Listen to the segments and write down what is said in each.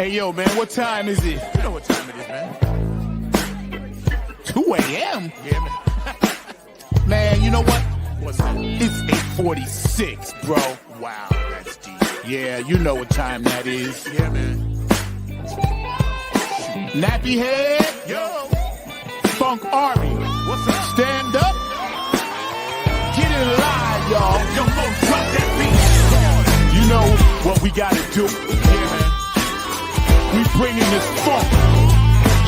Hey, yo, man, what time is it? You know what time it is, man. 2 a.m.? Yeah, man. Man, you know what? What's that? It's 8:46, bro. Wow, that's deep. Yeah, you know what time that is. Yeah, man. Nappy head, Yo, Funk Army. what's up? Stand up. Get in line, y'all. Yo, folks, drop that beat. You know what we gotta do. Yeah, man. We bringing this funk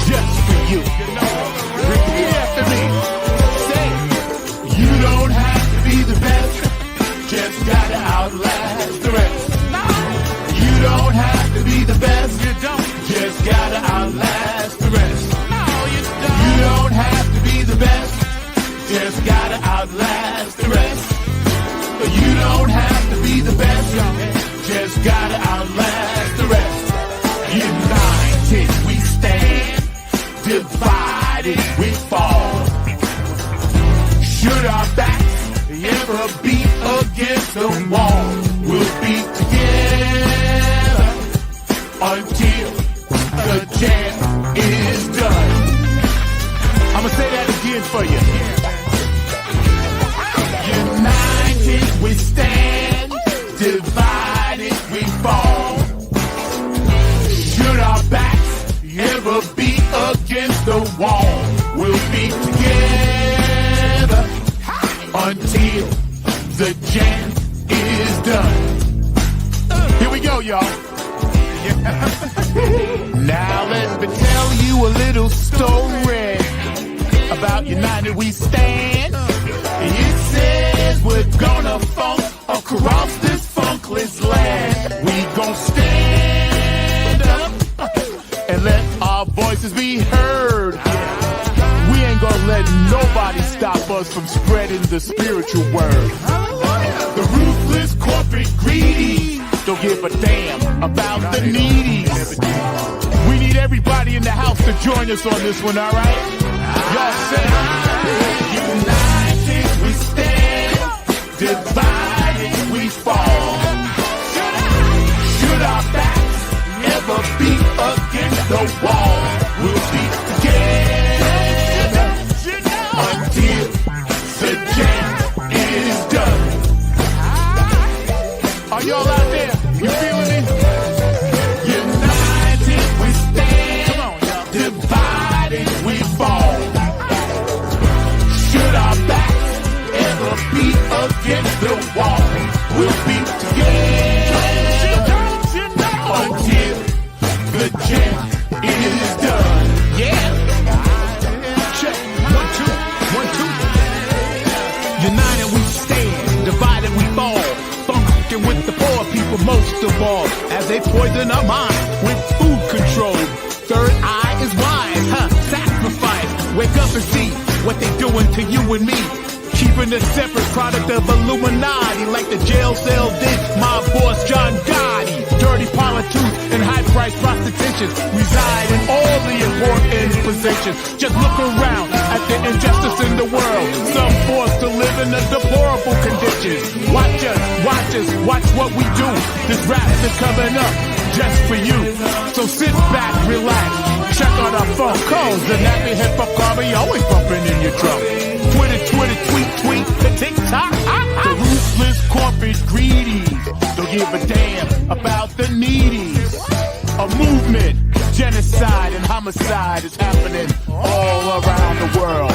just for you. You know, Repeat after me. Say it. You don't have to be the best. Just gotta outlast the rest. You don't have to be the best. you don't. Just gotta outlast the rest. No, you You don't have to be the best. Just gotta outlast the rest. You don't have to be the best. Just gotta outlast the rest. United we stand. Divided we fall. Should our backs ever be against the wall, we'll be together until the jam is done. I'ma say that again for you. United we stand, divided we fall. Should our backs ever be against the wall, we'll be together until the jam is done. Here we go, y'all. Now let me tell you a little story about United We Stand. It says we're gonna funk across this funkless land. We gon' stand up and let our voices be heard. We ain't gonna let nobody stop us from spreading the spiritual word. The ruthless corporate greedy don't give a damn about the needies. We need everybody in the house to join us on this one, alright? Y'all say, united we stand, divided we fall. Should our backs ever be against the wall, we'll be together until the jam is done. Are y'all out there? You feeling me? United we stand. Come on, y'all. Divided we fall. Should our backs ever be against the wall, we'll be together until the jam is done. Yeah. Check. 1, 2, 1, 2. United we stand, divided we fall. Funkin' with the poor people most of all, as they poison our mind with food control. Third eye is wise, sacrifice. Wake up and see what they doing to you and me. Keeping a separate product of Illuminati, like the jail cell did my boss John Gotti. Dirty politics and high-priced prostitution reside in all the important positions. Just look around at the injustice in the world. Some forced to live in a deplorable conditions. Watch us, watch what we do. This rap is coming up just for you. So sit back, relax, check on our phone calls. The nappy hip-hop army always bumping in your drum. Twitter, tweet, the TikTok. The ruthless corporate greedies don't give a damn about the needies. A movement, genocide and homicide is happening all around the world.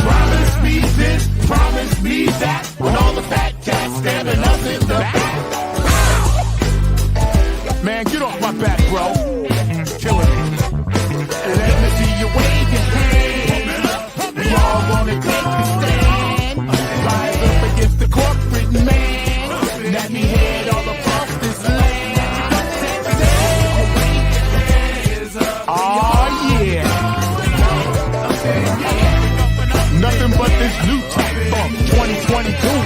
Promise me this, promise me that, when all the fat cats stabbing us in the back. Man, get off my back, bro. Killing me. Let me see you wave your hand. We all wanna take the stand. Rise up against the corporate man. Let me head all across this land. Oh yeah. Nothing but this new type funk 2022.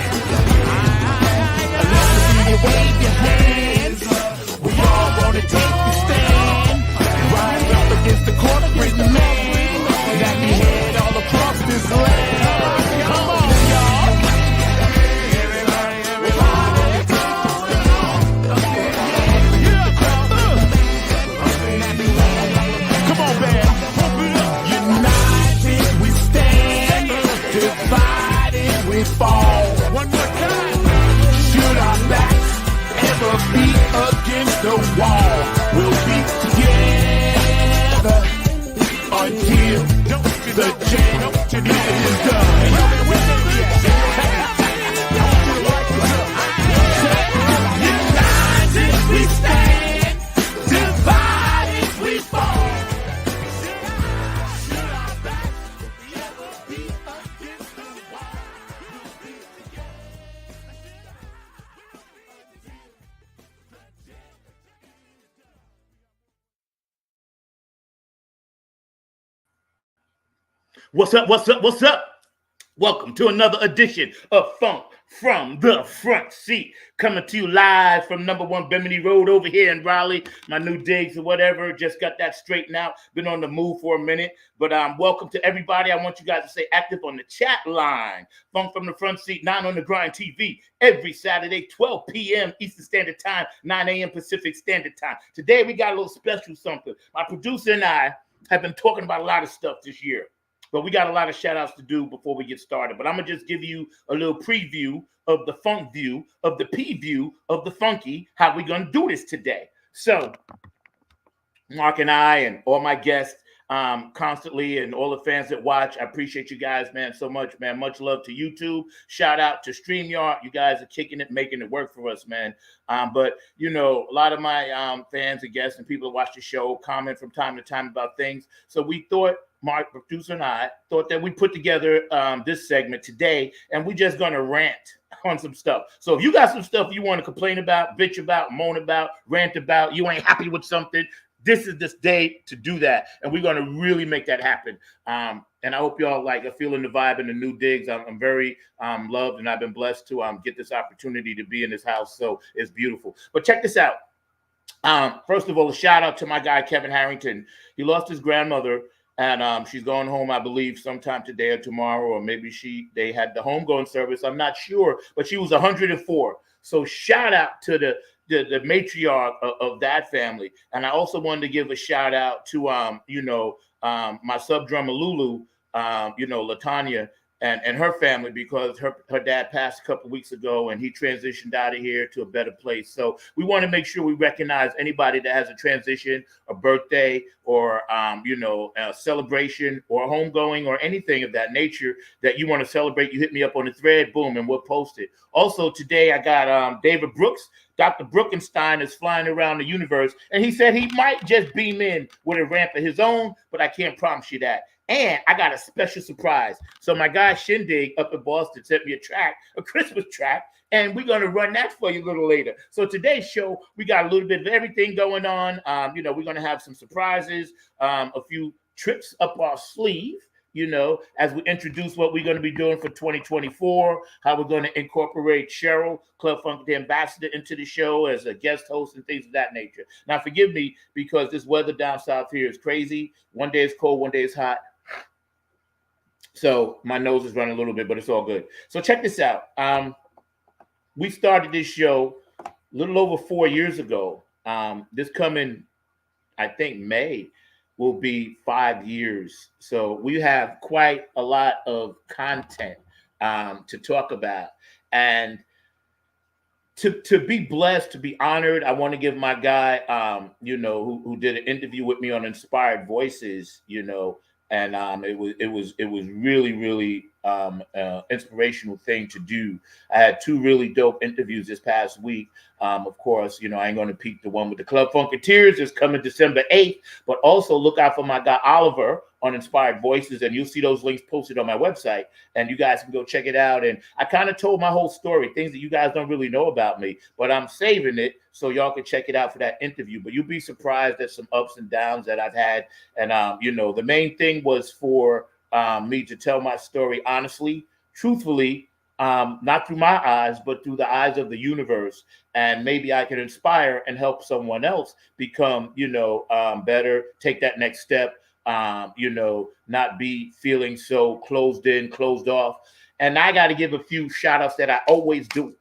What's up? What's up? What's up? Welcome to another edition of Funk from the Front Seat. Coming to you live from number 1 Bimini Road over here in Raleigh. My new digs or whatever. Just got that straightened out. Been on the move for a minute. But welcome to everybody. I want you guys to stay active on the chat line. Funk from the Front Seat, 9 on the Grind TV. Every Saturday, 12 p.m. Eastern Standard Time, 9 a.m. Pacific Standard Time. Today, we got a little special something. My producer and I have been talking about a lot of stuff this year. But we got a lot of shout outs to do before we get started. But I'm going to just give you a little preview of the funk view, of the P view, of the funky, how we're going to do this today. So Mark and I and all my guests constantly and all the fans that watch, I appreciate you guys, man, so much, man. Much love to YouTube. Shout out to StreamYard. You guys are kicking it, making it work for us, man. But, you know, a lot of my fans and guests and people that watch the show comment from time to time about things. So we thought, Mark, producer, and I thought that we put together this segment today, and we're just going to rant on some stuff. So if you got some stuff you want to complain about, bitch about, moan about, rant about, you ain't happy with something, this is this day to do that, and we're going to really make that happen. And I hope y'all are feeling the vibe and the new digs. I'm very loved, and I've been blessed to get this opportunity to be in this house, so it's beautiful. But check this out. First of all, a shout out to my guy, Kevin Harrington. He lost his grandmother, and she's going home, I believe, sometime today or tomorrow, or maybe they had the homegoing service. I'm not sure, but she was 104. So shout out to the matriarch of that family. And I also wanted to give a shout out to, my sub drummer, Lulu, Latanya, and her family, because her dad passed a couple of weeks ago and he transitioned out of here to a better place. So we want to make sure we recognize anybody that has a transition, a birthday, or a celebration or a homegoing or anything of that nature that you want to celebrate. You hit me up on the thread, boom, and we'll post it. Also today I got David Brooks. Dr. Brookenstein is flying around the universe, and he said he might just beam in with a ramp of his own, but I can't promise you that. And I got a special surprise. So my guy Shindig up in Boston sent me a Christmas track, and we're going to run that for you a little later. So today's show, we got a little bit of everything going on. We're going to have some surprises, a few tricks up our sleeve, as we introduce what we're going to be doing for 2024, how we're going to incorporate Cheryl, Club Funk, the ambassador, into the show as a guest host and things of that nature. Now, forgive me, because this weather down south here is crazy. One day it's cold, one day it's hot. So my nose is running a little bit, but it's all good. So check this out. We started this show a little over 4 years ago. This coming, I think, May will be 5 years. So we have quite a lot of content to talk about. And to be blessed, to be honored, I want to give my guy, who did an interview with me on Inspired Voices, and it was really, really inspirational thing to do. I had 2 really dope interviews this past week. Of course, I ain't going to peek the one with the Club Funketeers is coming December 8th, but also look out for my guy Oliver on Inspired Voices, and you'll see those links posted on my website, and you guys can go check it out. And I kind of told my whole story, things that you guys don't really know about me, but I'm saving it so y'all can check it out for that interview. But you'll be surprised at some ups and downs that I've had. And, the main thing was for me to tell my story honestly, truthfully, not through my eyes, but through the eyes of the universe. And maybe I can inspire and help someone else become, better, take that next step, not be feeling so closed in, closed off. And I got to give a few shout outs that I always do.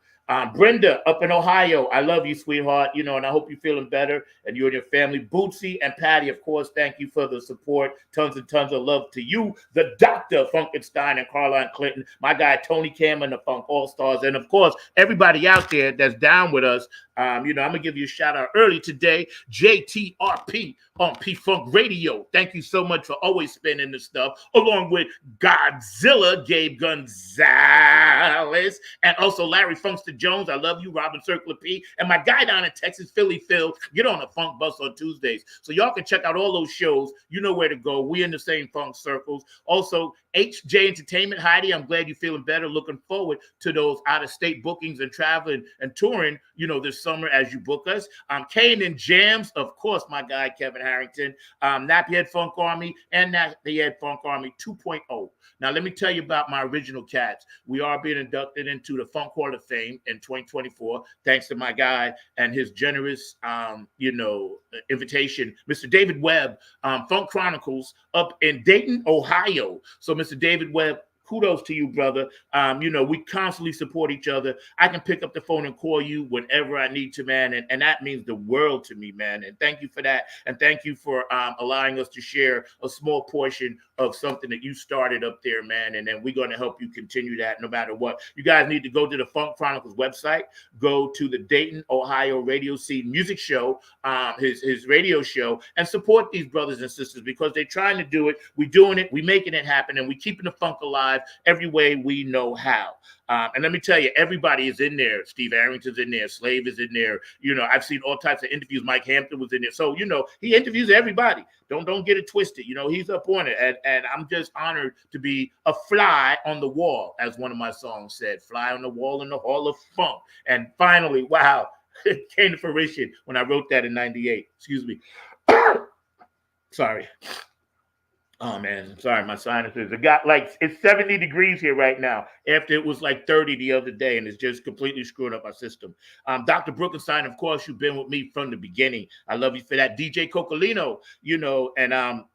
Brenda up in Ohio, I love you, sweetheart, and I hope you're feeling better and you and your family. Bootsy and Patty, of course, thank you for the support. Tons and tons of love to you, the Dr. Funkenstein and Caroline Clinton, my guy Tony Cam and the Funk All-Stars, and of course, everybody out there that's down with us. I'm going to give you a shout out early today, JTRP on P-Funk Radio. Thank you so much for always spinning the stuff, along with Godzilla, Gabe Gonzalez, and also Larry Funkster Jones. I love you, Robin Circular P, and my guy down in Texas, Philly Phil. Get on the Funk Bus on Tuesdays. So y'all can check out all those shows. You know where to go. We in the same funk circles. Also, HJ Entertainment, Heidi, I'm glad you're feeling better. Looking forward to those out-of-state bookings and traveling and touring, this summer as you book us. Kane and Jams, of course, my guy Kevin Harrington, Nappyhead Funk Army, and Nappyhead Funk Army 2.0. Now, let me tell you about my original cats. We are being inducted into the Funk Hall of Fame in 2024, thanks to my guy and his generous, invitation, Mr. David Webb, Funk Chronicles up in Dayton, Ohio. So, Mr. David Webb, kudos to you, brother. We constantly support each other. I can pick up the phone and call you whenever I need to, man. And that means the world to me, man. And thank you for that. And thank you for allowing us to share a small portion of something that you started up there, man. And then we're going to help you continue that no matter what. You guys need to go to the Funk Chronicles website, go to the Dayton, Ohio Radio Scene Music Show, his radio show, and support these brothers and sisters because they're trying to do it. We're doing it. We're making it happen. And we're keeping the funk alive every way we know how. And let me tell you, everybody is in there. Steve Arrington's in there. Slave is in there. I've seen all types of interviews. Mike Hampton was in there. So, he interviews everybody. Don't get it twisted. He's up on it. And I'm just honored to be a fly on the wall, as one of my songs said, fly on the wall in the Hall of Funk. And finally, wow, it came to fruition when I wrote that in 98. Excuse me. Sorry. Oh, man, sorry, my sinuses. It's 70 degrees here right now after it was like 30 the other day, and it's just completely screwed up my system. Dr. Brookenstein, of course, you've been with me from the beginning. I love you for that. DJ Cocolino, and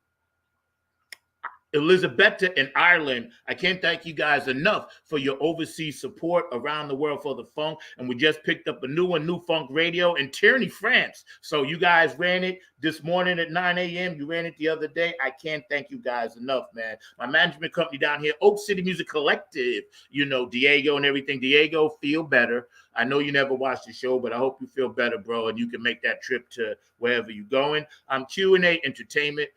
Elizabetta in Ireland, I can't thank you guys enough for your overseas support around the world for the funk. And we just picked up a new one, New Funk Radio in Tierney, France. So you guys ran it this morning at 9 a.m. You ran it the other day. I can't thank you guys enough, man. My management company down here, Oak City Music Collective, Diego and everything. Diego, feel better. I know you never watched the show, but I hope you feel better, bro, and you can make that trip to wherever you're going. Q&A Entertainment.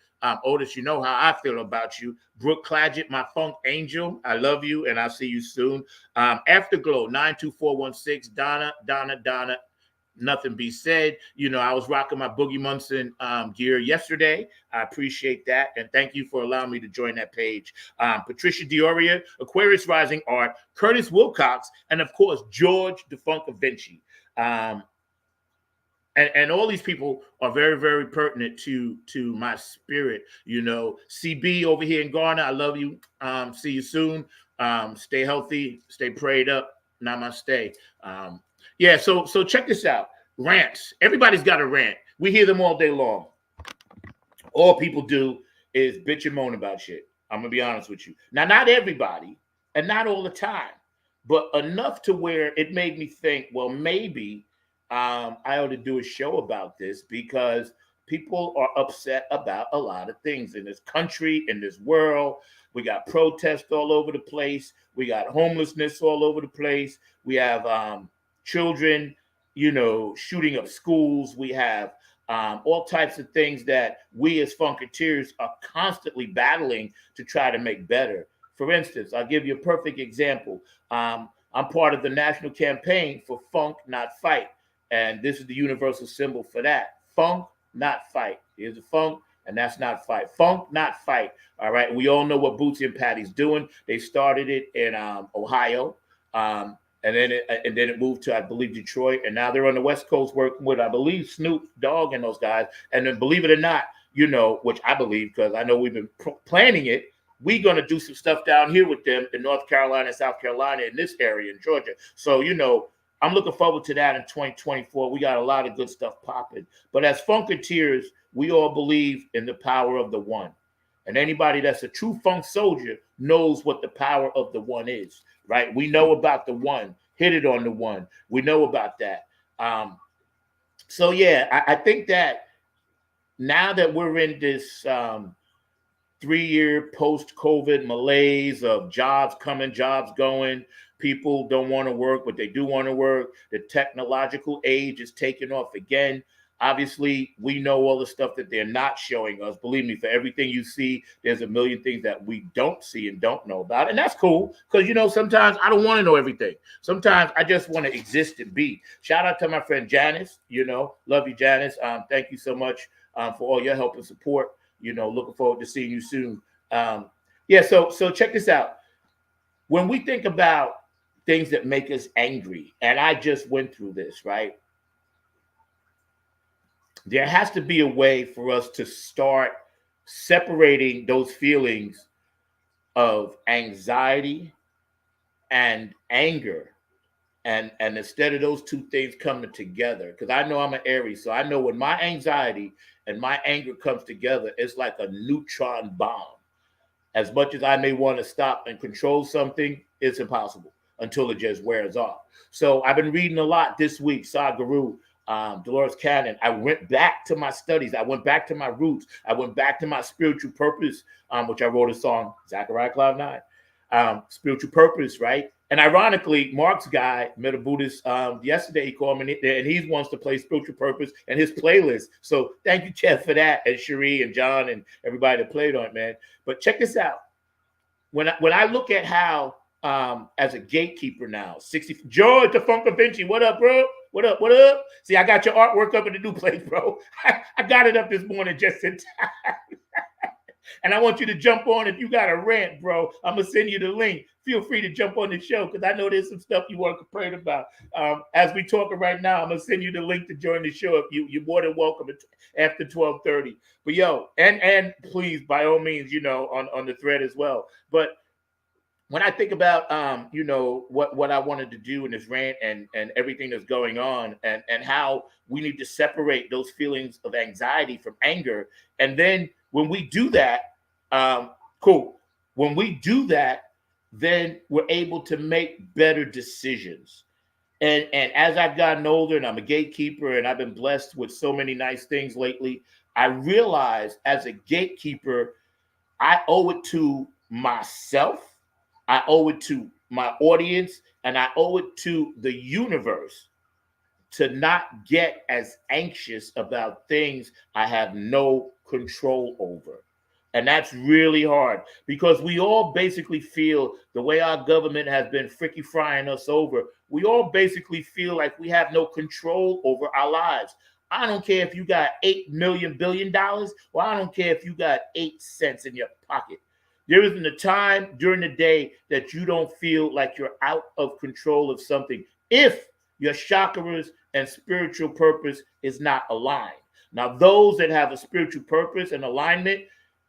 Otis, you know how I feel about you. Brooke Clagett, my funk angel. I love you, and I'll see you soon. Afterglow, 92416. Donna. Nothing be said. I was rocking my Boogie Munson gear yesterday. I appreciate that. And thank you for allowing me to join that page. Patricia Dioria, Aquarius Rising Art, Curtis Wilcox, and of course, George DeFunca Vinci. And all these people are very, very pertinent to my spirit. CB over here in Garner, I love you. See you soon. Stay healthy. Stay prayed up. Namaste. So check this out. Rants. Everybody's got a rant. We hear them all day long. All people do is bitch and moan about shit. I'm going to be honest with you. Now, not everybody and not all the time, but enough to where it made me think, well, maybe I ought to do a show about this because people are upset about a lot of things in this country, in this world. We got protests all over the place. We got homelessness all over the place. We have children, shooting up schools. We have all types of things that we as Funketeers are constantly battling to try to make better. For instance, I'll give you a perfect example. I'm part of the national campaign for Funk, Not Fight. And this is the universal symbol for that. Funk, not fight. Here's the funk, and that's not fight. Funk, not fight. All right. We all know what Bootsy and Patty's doing. They started it in Ohio. And then it moved to, I believe, Detroit. And now they're on the West Coast working with, I believe, Snoop Dogg and those guys. And then believe it or not, which I believe because I know we've been planning it, we're going to do some stuff down here with them in North Carolina and South Carolina in this area in Georgia. So, I'm looking forward to that in 2024. We got a lot of good stuff popping. But as Funketeers, we all believe in the power of the one. And anybody that's a true funk soldier knows what the power of the one is, right? We know about the one. Hit it on the one. We know about that. I think that now that we're in this 3-year post-COVID malaise of jobs coming, jobs going, people don't want to work, but they do want to work. The technological age is taking off again. Obviously, we know all the stuff that they're not showing us. Believe me, for everything you see, there's a million things that we don't see and don't know about. And that's cool because, sometimes I don't want to know everything. Sometimes I just want to exist and be. Shout out to my friend Janice. Love you, Janice. Thank you so much for all your help and support. Looking forward to seeing you soon. So check this out. When we think about things that make us angry, and I just went through this, right? there has to be a way for us to start separating those feelings of anxiety and anger, and instead of those two things coming together, because I know I'm an Aries, so I know when my anxiety and my anger comes together, it's like a neutron bomb. As much as I may want to stop and control something, it's impossible until it just wears off. So I've been reading a lot this week. Guru, Dolores Cannon. I went back to my studies. I went back to my roots. I went back to my spiritual purpose, which I wrote a song, Zachariah Cloud 9. Spiritual purpose, right? And ironically, Mark's guy met a Buddhist yesterday. He called me and he wants to play spiritual purpose and his playlist. So thank you, Chef, for that, and Cherie and John and everybody that played on it, man. But check this out. When I look at how, as a gatekeeper now, 60 George the Funk Vinci, what up, bro? What up? What up? See, I got your artwork up in the new place, bro. I got it up this morning just in time. And I want you to jump on if you got a rant, bro. I'm going to send you the link. Feel free to jump on the show because I know there's some stuff you want to complain about. As we talking right now, I'm going to send you the link to join the show. If you're more than welcome after 12:30. But yo, and please, by all means, on the thread as well. But when I think about, what I wanted to do in this rant and everything that's going on and how we need to separate those feelings of anxiety from anger. And then when we do that, cool. When we do that, then we're able to make better decisions. And as I've gotten older and I'm a gatekeeper and I've been blessed with so many nice things lately, I realize as a gatekeeper, I owe it to myself, I owe it to my audience, and I owe it to the universe to not get as anxious about things I have no control over. And that's really hard because we all basically feel the way our government has been freaky frying us over. We all basically feel like we have no control over our lives. I don't care if you got $8 million billion, or I don't care if you got 8 cents in your pocket. There isn't a time during the day that you don't feel like you're out of control of something if your chakras and spiritual purpose is not aligned. Now, those that have a spiritual purpose and alignment,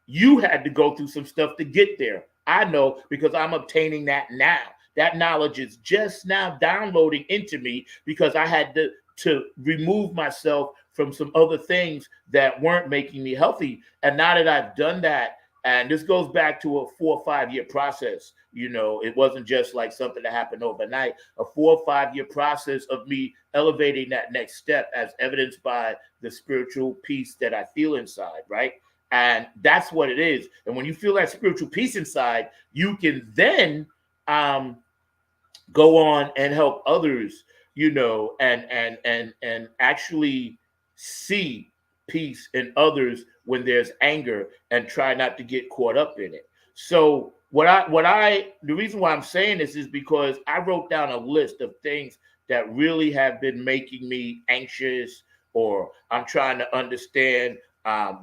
you had to go through some stuff to get there. I know because I'm obtaining that now. That knowledge is just now downloading into me because I had to remove myself from some other things that weren't making me healthy. And now that I've done that, and this goes back to a 4 or 5 year process. It wasn't just like something that happened overnight. A 4 or 5 year process of me elevating that next step, as evidenced by the spiritual peace that I feel inside, right? And that's what it is. And when you feel that spiritual peace inside, you can then go on and help others, and actually see peace in others when there's anger and try not to get caught up in it. So the reason why I'm saying this is because I wrote down a list of things that really have been making me anxious, or I'm trying to understand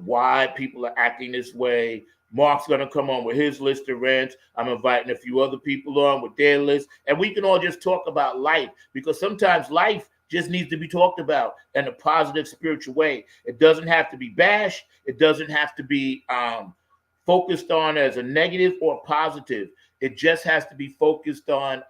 why people are acting this way. Mark's going to come on with his list of rants. I'm inviting a few other people on with their list, and we can all just talk about life, because sometimes life just needs to be talked about in a positive spiritual way. It doesn't have to be bashed. It doesn't have to be focused on as a negative or positive. It just has to be focused on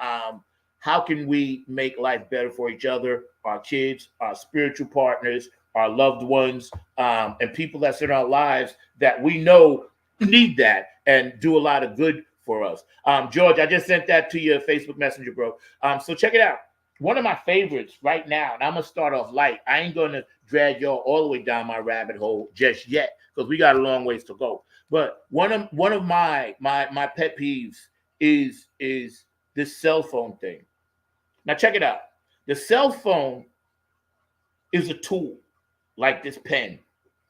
how can we make life better for each other, our kids, our spiritual partners, our loved ones, and people that's in our lives that we know need that and do a lot of good for us. George, I just sent that to your Facebook Messenger, bro. So check it out. One of my favorites right now, and I'm going to start off light. I ain't going to drag y'all all the way down my rabbit hole just yet because we got a long ways to go. But one of my pet peeves is this cell phone thing. Now check it out. The cell phone is a tool, like this pen,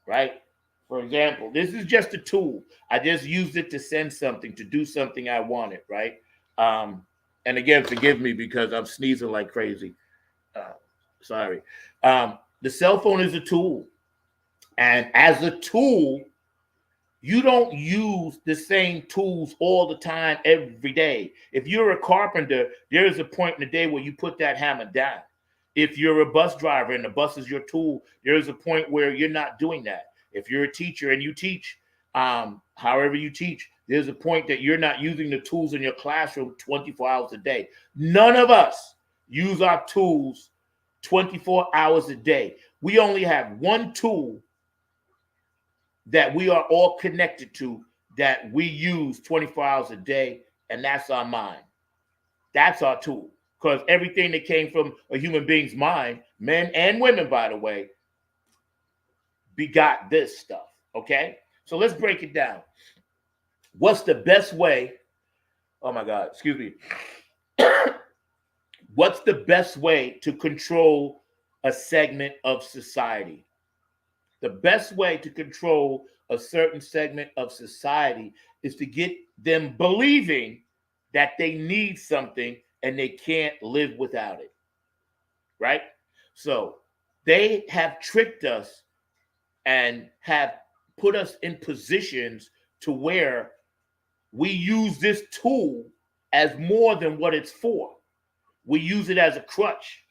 right? For example, this is just a tool. I just used it to send something, to do something I wanted, right? And again, forgive me because I'm sneezing like crazy. Sorry. The cell phone is a tool. And as a tool, you don't use the same tools all the time, every day. If you're a carpenter, there is a point in the day where you put that hammer down. If you're a bus driver and the bus is your tool, there's a point where you're not doing that. If you're a teacher and you teach, however you teach, there's a point that you're not using the tools in your classroom 24 hours a day. None of us use our tools 24 hours a day. We only have one tool that we are all connected to that we use 24 hours a day, and that's our mind. That's our tool. Because everything that came from a human being's mind, men and women, by the way, begot this stuff. Okay? So let's break it down. What's the best way? Oh my God, excuse me. What's the best way to control a segment of society? The best way to control a certain segment of society is to get them believing that they need something and they can't live without it, right? So they have tricked us and have put us in positions to where we use this tool as more than what it's for. We use it as a crutch.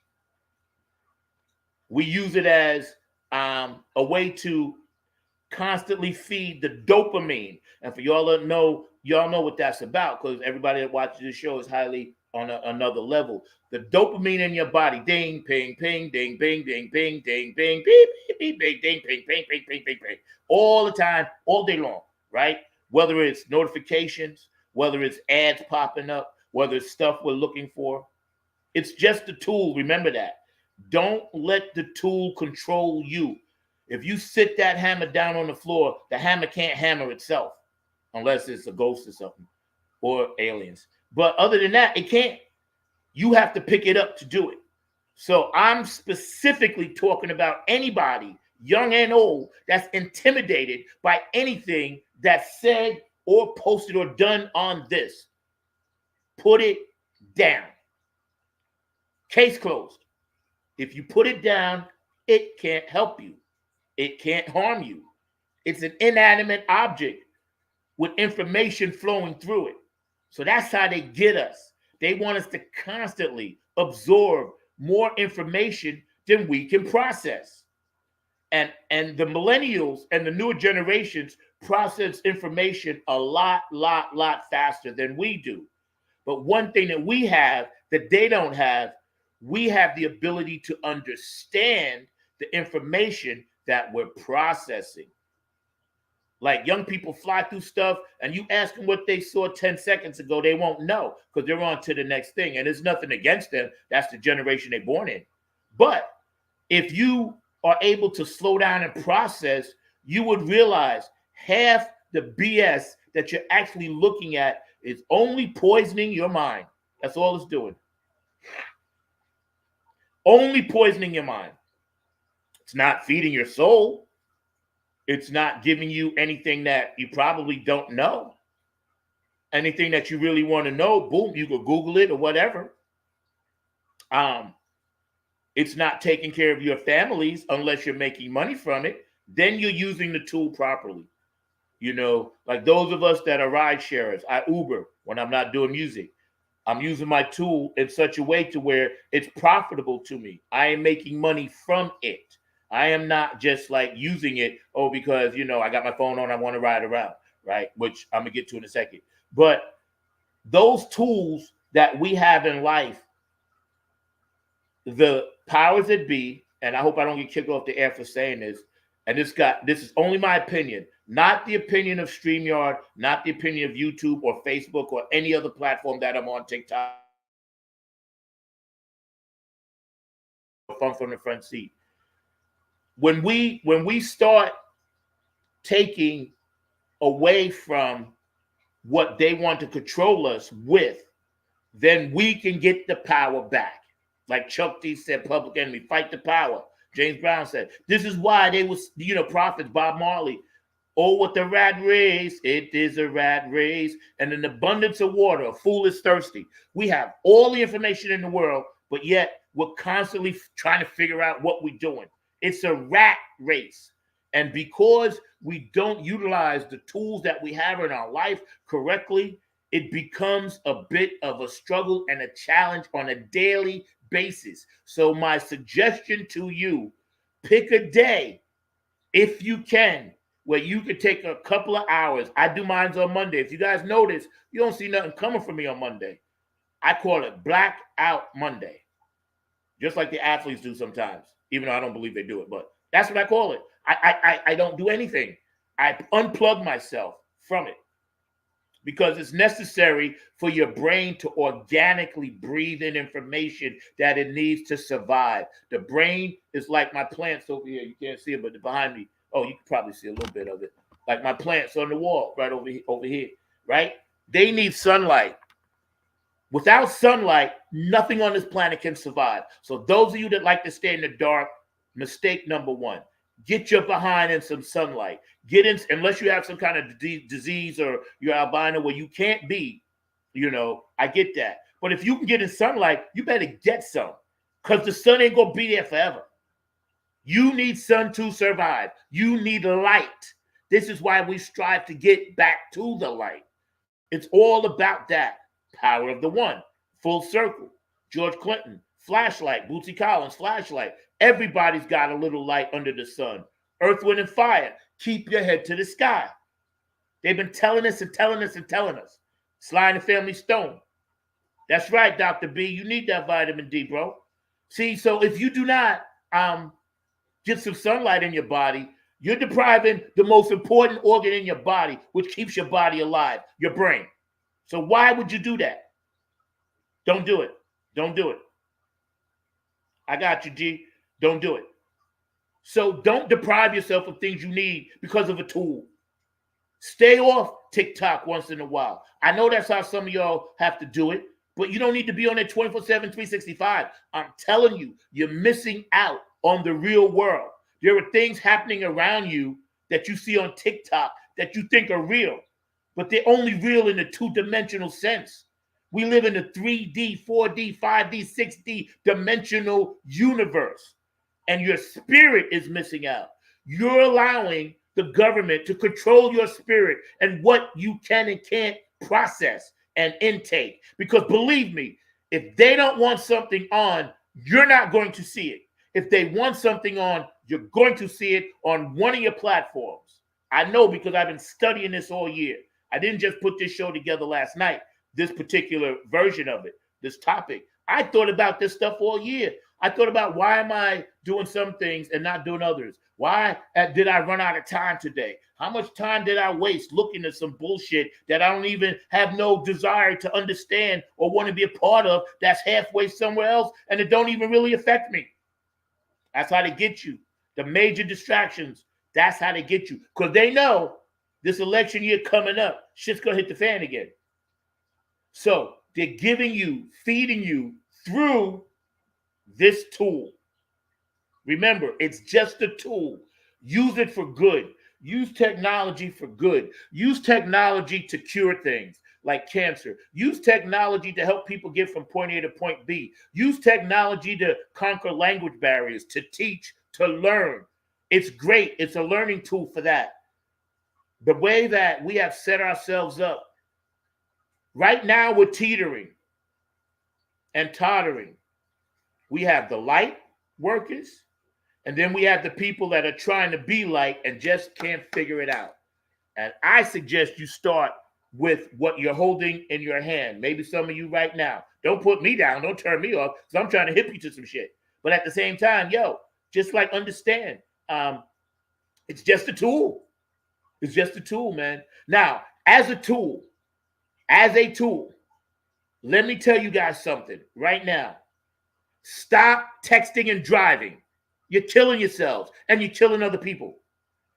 We use it as a way to constantly feed the dopamine. And for y'all that know, y'all know what that's about, because everybody that watches this show is highly on another level. The dopamine in your body, ding, ping, ping, ding, bing, ding, bing, ding, bing, beep, beep, beep, beep, ding, ping, ping, ping, ping, ping, ping, all the time, all day long, right? Whether it's notifications, whether it's ads popping up, whether it's stuff we're looking for, it's just a tool. Remember that. Don't let the tool control you. If you sit that hammer down on the floor, the hammer can't hammer itself unless it's a ghost or something or aliens. But other than that, it can't. You have to pick it up to do it. So I'm specifically talking about anybody, young and old, that's intimidated by anything that's said or posted or done on this. Put it down. Case closed. If you put it down, it can't help you. It can't harm you. It's an inanimate object with information flowing through it. So that's how they get us. They want us to constantly absorb more information than we can process. And the millennials and the newer generations process information a lot faster than we do. But one thing that we have that they don't have, we have the ability to understand the information that we're processing. Like young people fly through stuff and you ask them what they saw 10 seconds ago, they won't know because they're on to the next thing. And there's nothing against them. That's the generation they're born in. But if you are able to slow down and process, you would realize half the BS that you're actually looking at is only poisoning your mind. That's all it's doing. Only poisoning your mind. It's not feeding your soul. It's not giving you anything that you probably don't know. Anything that you really want to know, boom, you could Google it or whatever. It's not taking care of your families unless you're making money from it. Then you're using the tool properly. You know, like those of us that are ride sharers, I Uber when I'm not doing music. I'm using my tool in such a way to where it's profitable to me. I am making money from it. I am not just like using it, because, I got my phone on, I want to ride around, right? Which I'm going to get to in a second. But those tools that we have in life, the powers that be, and I hope I don't get kicked off the air for saying this, and this is only my opinion, not the opinion of StreamYard, not the opinion of YouTube or Facebook or any other platform that I'm on, TikTok, Fun from the Front Seat. When we start taking away from what they want to control us with, then we can get the power back. Like Chuck D said, Public Enemy, fight the power. James Brown said, this is why they was, prophets, Bob Marley. Oh, what the rat race, it is a rat race. And an abundance of water, a fool is thirsty. We have all the information in the world, but yet we're constantly trying to figure out what we're doing. It's a rat race. And because we don't utilize the tools that we have in our life correctly, it becomes a bit of a struggle and a challenge on a daily basis. So my suggestion to you, pick a day, if you can, where you could take a couple of hours. I do mine on Monday. If you guys notice, you don't see nothing coming from me on Monday. I call it Blackout Monday, just like the athletes do sometimes, even though I don't believe they do it, but that's what I call it. I don't do anything. I unplug myself from it because it's necessary for your brain to organically breathe in information that it needs to survive. The brain is like my plants over here. You can't see it, but behind me, oh, you can probably see a little bit of it. Like my plants on the wall right over here, right? They need sunlight. Without sunlight, nothing on this planet can survive. So those of you that like to stay in the dark, mistake number one. Get your behind in some sunlight. Get in, unless you have some kind of disease or you're albino where you can't be, I get that. But if you can get in sunlight, you better get some because the sun ain't going to be there forever. You need sun to survive. You need light. This is why we strive to get back to the light. It's all about that. Power of the one. Full circle. George Clinton. Flashlight. Bootsy Collins. Flashlight. Everybody's got a little light under the sun. Earth, wind, and fire. Keep your head to the sky. They've been telling us and telling us and telling us. Sly and the Family Stone. That's right, Dr. B. You need that vitamin D, bro. See, so if you do not get some sunlight in your body, you're depriving the most important organ in your body, which keeps your body alive, your brain. So why would you do that? Don't do it. Don't do it. I got you, G. Don't do it. So don't deprive yourself of things you need because of a tool. Stay off TikTok once in a while. I know that's how some of y'all have to do it, but you don't need to be on there 24/7, 365. I'm telling you, you're missing out on the real world. There are things happening around you that you see on TikTok that you think are real, but they're only real in a two-dimensional sense. We live in a 3D, 4D, 5D, 6D dimensional universe, and your spirit is missing out. You're allowing the government to control your spirit and what you can and can't process and intake. Because believe me, if they don't want something on, you're not going to see it. If they want something on, you're going to see it on one of your platforms. I know because I've been studying this all year. I didn't just put this show together last night, this particular version of it, this topic. I thought about this stuff all year. I thought about why am I doing some things and not doing others? Why did I run out of time today? How much time did I waste looking at some bullshit that I don't even have no desire to understand or want to be a part of that's halfway somewhere else and it don't even really affect me? That's how they get you. The major distractions, that's how they get you. Because they know this election year coming up, shit's going to hit the fan again. So they're giving you, feeding you through this tool. Remember, it's just a tool. Use it for good. Use technology for good. Use technology to cure things like cancer. Use technology to help people get from point A to point B. Use technology to conquer language barriers, to teach, to learn. It's great. It's a learning tool for that. The way that we have set ourselves up, right now we're teetering and tottering. We have the light workers, and then we have the people that are trying to be light and just can't figure it out. And I suggest you start with what you're holding in your hand. Maybe some of you right now. Don't put me down. Don't turn me off because I'm trying to hip you to some shit. But at the same time, just like understand, it's just a tool. It's just a tool, man. Now, as a tool, let me tell you guys something right now. Stop texting and driving. You're killing yourselves and you're killing other people.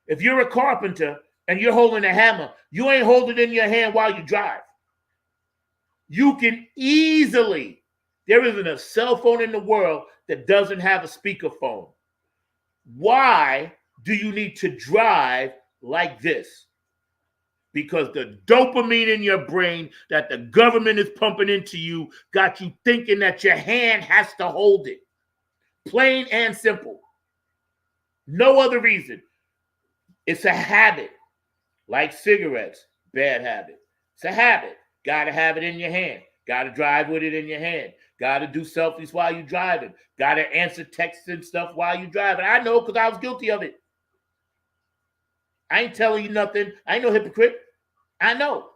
If you're a carpenter and you're holding a hammer, you ain't holding it in your hand while you drive. You can easily, there isn't a cell phone in the world that doesn't have a speakerphone. Why do you need to drive like this? Because the dopamine in your brain that the government is pumping into you got you thinking that your hand has to hold it. Plain and simple. No other reason. It's a habit. Like cigarettes, bad habit. It's a habit. Got to have it in your hand. Got to drive with it in your hand. Got to do selfies while you're driving. Got to answer texts and stuff while you're driving. I know because I was guilty of it. I ain't telling you nothing. I ain't no hypocrite. I know.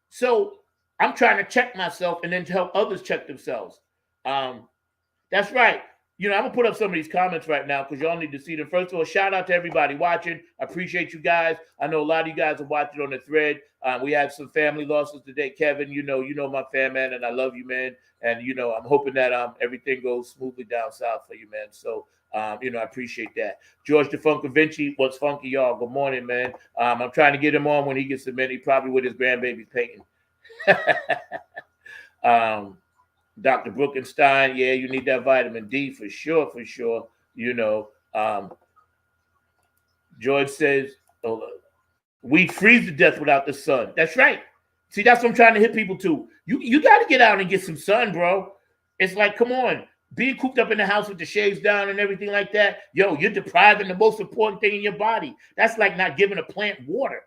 So I'm trying to check myself and then to help others check themselves. That's right. You know, I'm going to put up some of these comments right now because y'all need to see them. First of all, shout out to everybody watching. I appreciate you guys. I know a lot of you guys are watching on the thread. We had some family losses today. Kevin, you know my fan, man, and I love you, man. And, you know, I'm hoping that everything goes smoothly down south for you, man. So, you know, I appreciate that. George the Funky Vinci, what's funky, y'all? Good morning, man. I'm trying to get him on when he gets a minute. He probably with his grandbaby's painting. Dr. Brookenstein, yeah, you need that vitamin D for sure, for sure. You know, George says, we freeze to death without the sun. That's right. See, that's what I'm trying to hit people to. You got to get out and get some sun, bro. It's like, come on. Being cooped up in the house with the shades down and everything like that, yo, you're depriving the most important thing in your body. That's like not giving a plant water.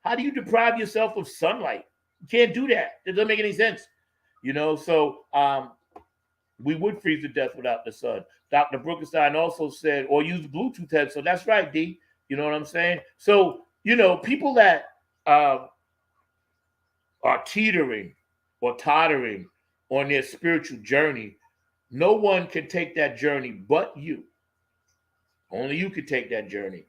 How do you deprive yourself of sunlight? You can't do that. It doesn't make any sense. You know, so we would freeze to death without the sun. Dr. Brookenstein also said, or use Bluetooth heads. So that's right, D. You know what I'm saying? So, you know, people that are teetering or tottering on their spiritual journey, no one can take that journey but you. Only you can take that journey.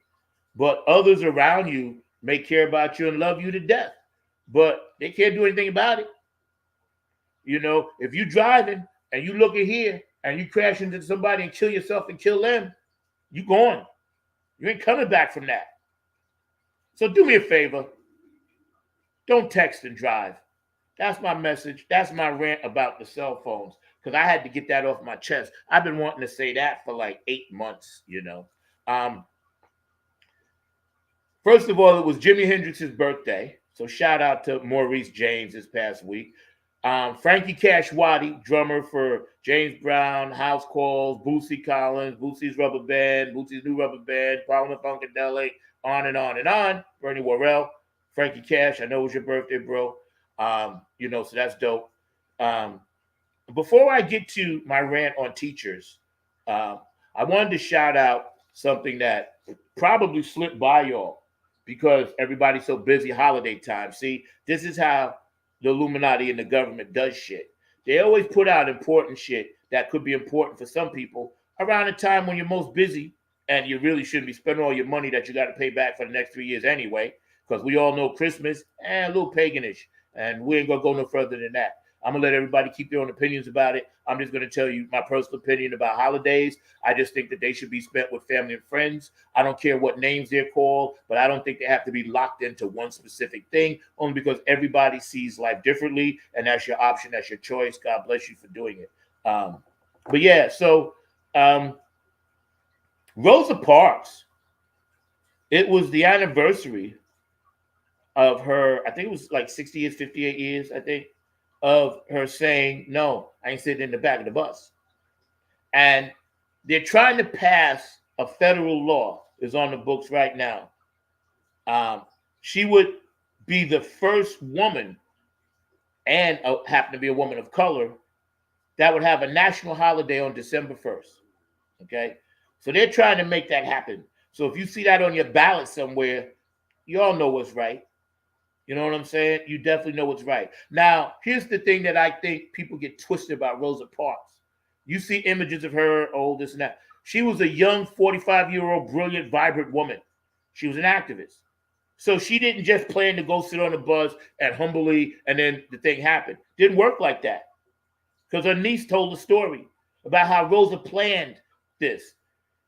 But others around you may care about you and love you to death, but they can't do anything about it. You know, if you're driving and you look at here and you crash into somebody and kill yourself and kill them, you gone. You ain't coming back from that. So do me a favor. Don't text and drive. That's my message. That's my rant about the cell phones because I had to get that off my chest. I've been wanting to say that for like 8 months, you know. First of all, it was Jimi Hendrix's birthday. So shout out to Maurice James this past week. Frankie Cashwati, drummer for James Brown, House Calls, Bootsy Collins, Bootsy's Rubber Band, Bootsy's New Rubber Band, Parliament Funkadelic, on and on and on. Bernie Worrell, Frankie Cash, I know it was your birthday, bro. You know, so that's dope. Before I get to my rant on teachers, I wanted to shout out something that probably slipped by y'all because everybody's so busy holiday time. See, this is how the Illuminati and the government does shit. They always put out important shit that could be important for some people around the time when you're most busy and you really shouldn't be spending all your money that you got to pay back for the next 3 years anyway, because we all know Christmas and a little paganish, and we ain't going to go no further than that. I'm going to let everybody keep their own opinions about it. I'm just going to tell you my personal opinion about holidays. I just think that they should be spent with family and friends. I don't care what names they're called, but I don't think they have to be locked into one specific thing, only because everybody sees life differently, and that's your option, that's your choice. God bless you for doing it. But yeah, so Rosa Parks, it was the anniversary of her, I think it was like 60 years, 58 years, I think, of her saying, no, I ain't sitting in the back of the bus. And they're trying to pass a federal law, is on the books right now. She would be the first woman, and happen to be a woman of color, that would have a national holiday on December 1st. Okay? So they're trying to make that happen. So if you see that on your ballot somewhere, you all know what's right. You know what I'm saying? You definitely know what's right. Now, here's the thing that I think people get twisted about Rosa Parks. You see images of her, oh, this and that. She was a young 45-year-old, brilliant, vibrant woman. She was an activist. So she didn't just plan to go sit on the bus and humbly, and then the thing happened. Didn't work like that. Because her niece told a story about how Rosa planned this.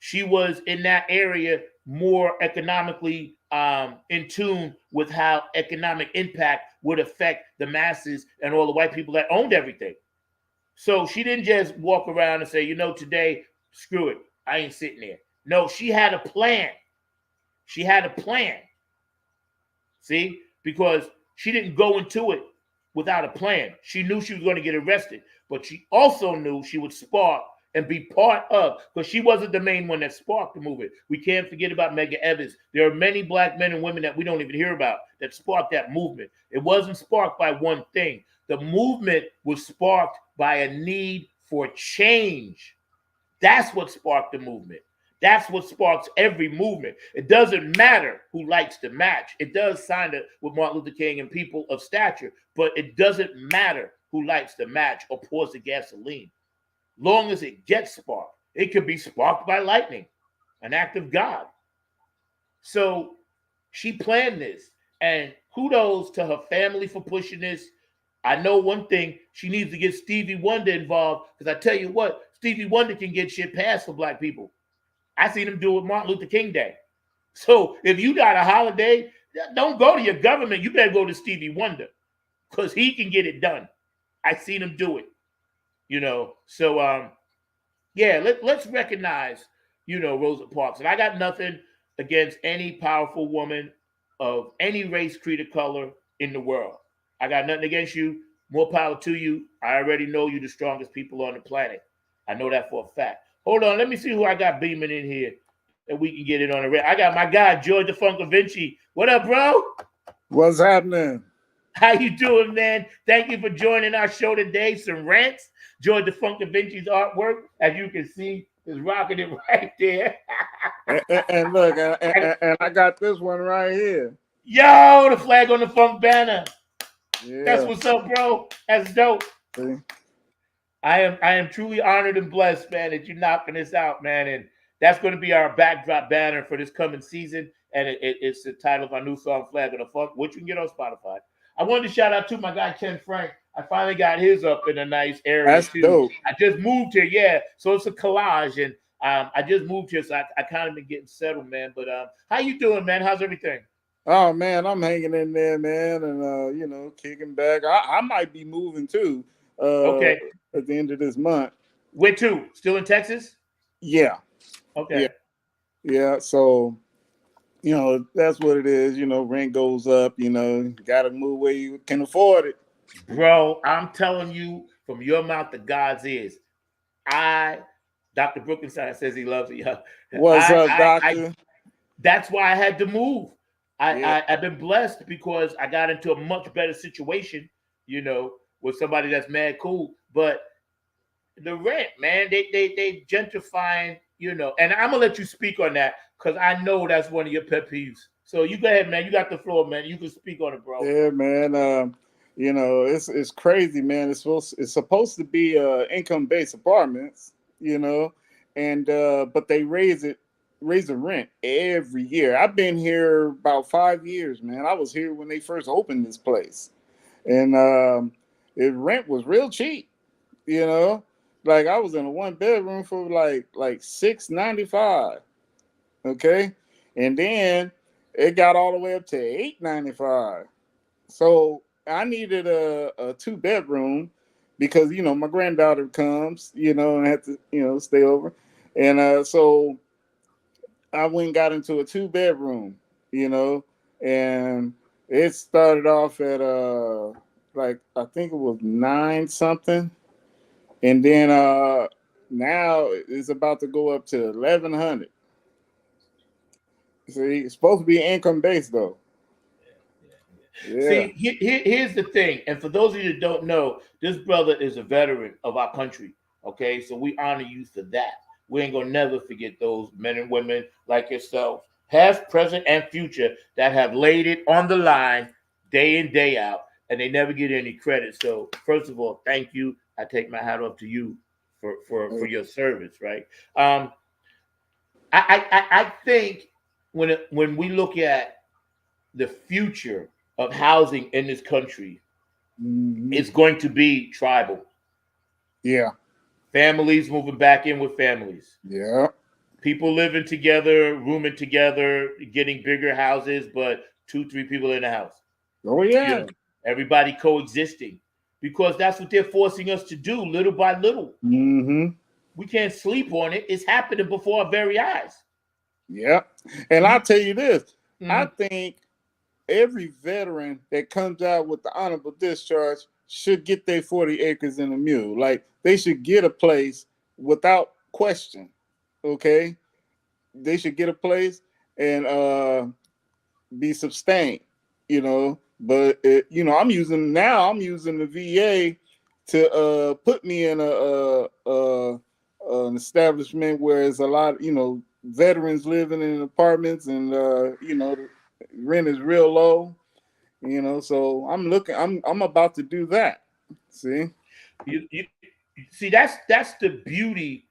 She was in that area more economically in tune with how economic impact would affect the masses and all the white people that owned everything. So she didn't just walk around and say, you know, today, screw it, I ain't sitting there. No, she had a plan. She had a plan. See, because she didn't go into it without a plan. She knew she was going to get arrested, but she also knew she would spark and be part of, because she wasn't the main one that sparked the movement. We can't forget about Medgar Evers. There are many black men and women that we don't even hear about that sparked that movement. It wasn't sparked by one thing. The movement was sparked by a need for change. That's what sparked the movement. That's what sparks every movement. It doesn't matter who likes to match. It does sign it with Martin Luther King and people of stature, but it doesn't matter who likes to match or pours the gasoline. Long as it gets sparked, it could be sparked by lightning, an act of God. So she planned this, and kudos to her family for pushing this. I know one thing, she needs to get Stevie Wonder involved, because I tell you what, Stevie Wonder can get shit passed for black people. I seen him do it with Martin Luther King Day. So if you got a holiday, don't go to your government. You better go to Stevie Wonder, because he can get it done. I seen him do it. So yeah, let's recognize, Rosa Parks. And I got nothing against any powerful woman of any race, creed, or color in the world. I got nothing against you. More power to you. I already know you're the strongest people on the planet. I know that for a fact. Hold on, let me see who I got beaming in here that we can get it on the red. I got my guy, George the Funk Vinci. What up, bro? What's happening? How you doing, man? Thank you for joining our show today. Some rants. George the Funk Vinci's artwork, as you can see, is rocking it right there. and look, and I got this one right here. Yo, the flag on the funk banner. Yeah. That's what's up, bro. That's dope. See? I am truly honored and blessed, man, that you're knocking this out, man. And that's going to be our backdrop banner for this coming season. And it's the title of our new song, Flag on the Funk, which you can get on Spotify. I wanted to shout out to my guy, Ken Frank. I finally got his up in a nice area. That's too. dope. I just moved here, yeah. So it's a collage. And I just moved here, so I kind of been getting settled, man. But how you doing, man? How's everything? Oh, man, I'm hanging in there, man. And, kicking back. I might be moving, too. Okay. At the end of this month. Where to? Still in Texas? Yeah. Okay. Yeah. So, that's what it is. Rent goes up. Got to move where you can afford it. Bro, I'm telling you from your mouth to God's ears. Dr. Brookenstein says he loves you. What's up, doctor? That's why I had to move. Yeah. I've been blessed because I got into a much better situation, with somebody that's mad cool. But the rent, man, they gentrifying, and I'm gonna let you speak on that because I know that's one of your pet peeves. So you go ahead, man. You got the floor, man. You can speak on it, bro. Yeah, man. It's crazy, man. It's supposed to be income-based apartments, and but they raise the rent every year. I've been here about 5 years, man. I was here when they first opened this place, and the rent was real cheap, Like I was in a 1-bedroom for like $695, okay, and then it got all the way up to $895. So I needed a 2-bedroom because my granddaughter comes, and I have to stay over, and so I went and got into a 2-bedroom, and it started off at like I think it was 9 something. And then now it's about to go up to 1,100. See, it's supposed to be income based though. Yeah. See, here's the thing, and for those of you that don't know, this brother is a veteran of our country. Okay, so we honor you for that. We ain't gonna never forget those men and women like yourself, past, present, and future, that have laid it on the line day in, day out, and they never get any credit. So, first of all, thank you. I take my hat off to you for your service, right? I think when we look at the future of housing in this country, it's going to be tribal. Yeah. Families moving back in with families. Yeah. People living together, rooming together, getting bigger houses, but 2-3 people in the house. Oh yeah. Everybody coexisting. Because that's what they're forcing us to do, little by little. Mm-hmm. We can't sleep on it. It's happening before our very eyes. Yeah. And I'll tell you this. I think every veteran that comes out with the honorable discharge should get their 40 acres and a mule. Like, they should get a place without question. Okay? They should get a place and be sustained, but you know, I'm using the VA to put me in an establishment where there's a lot, you know, veterans living in apartments, and you know, the rent is real low. You know, so I'm about to do that. See, You see, that's the beauty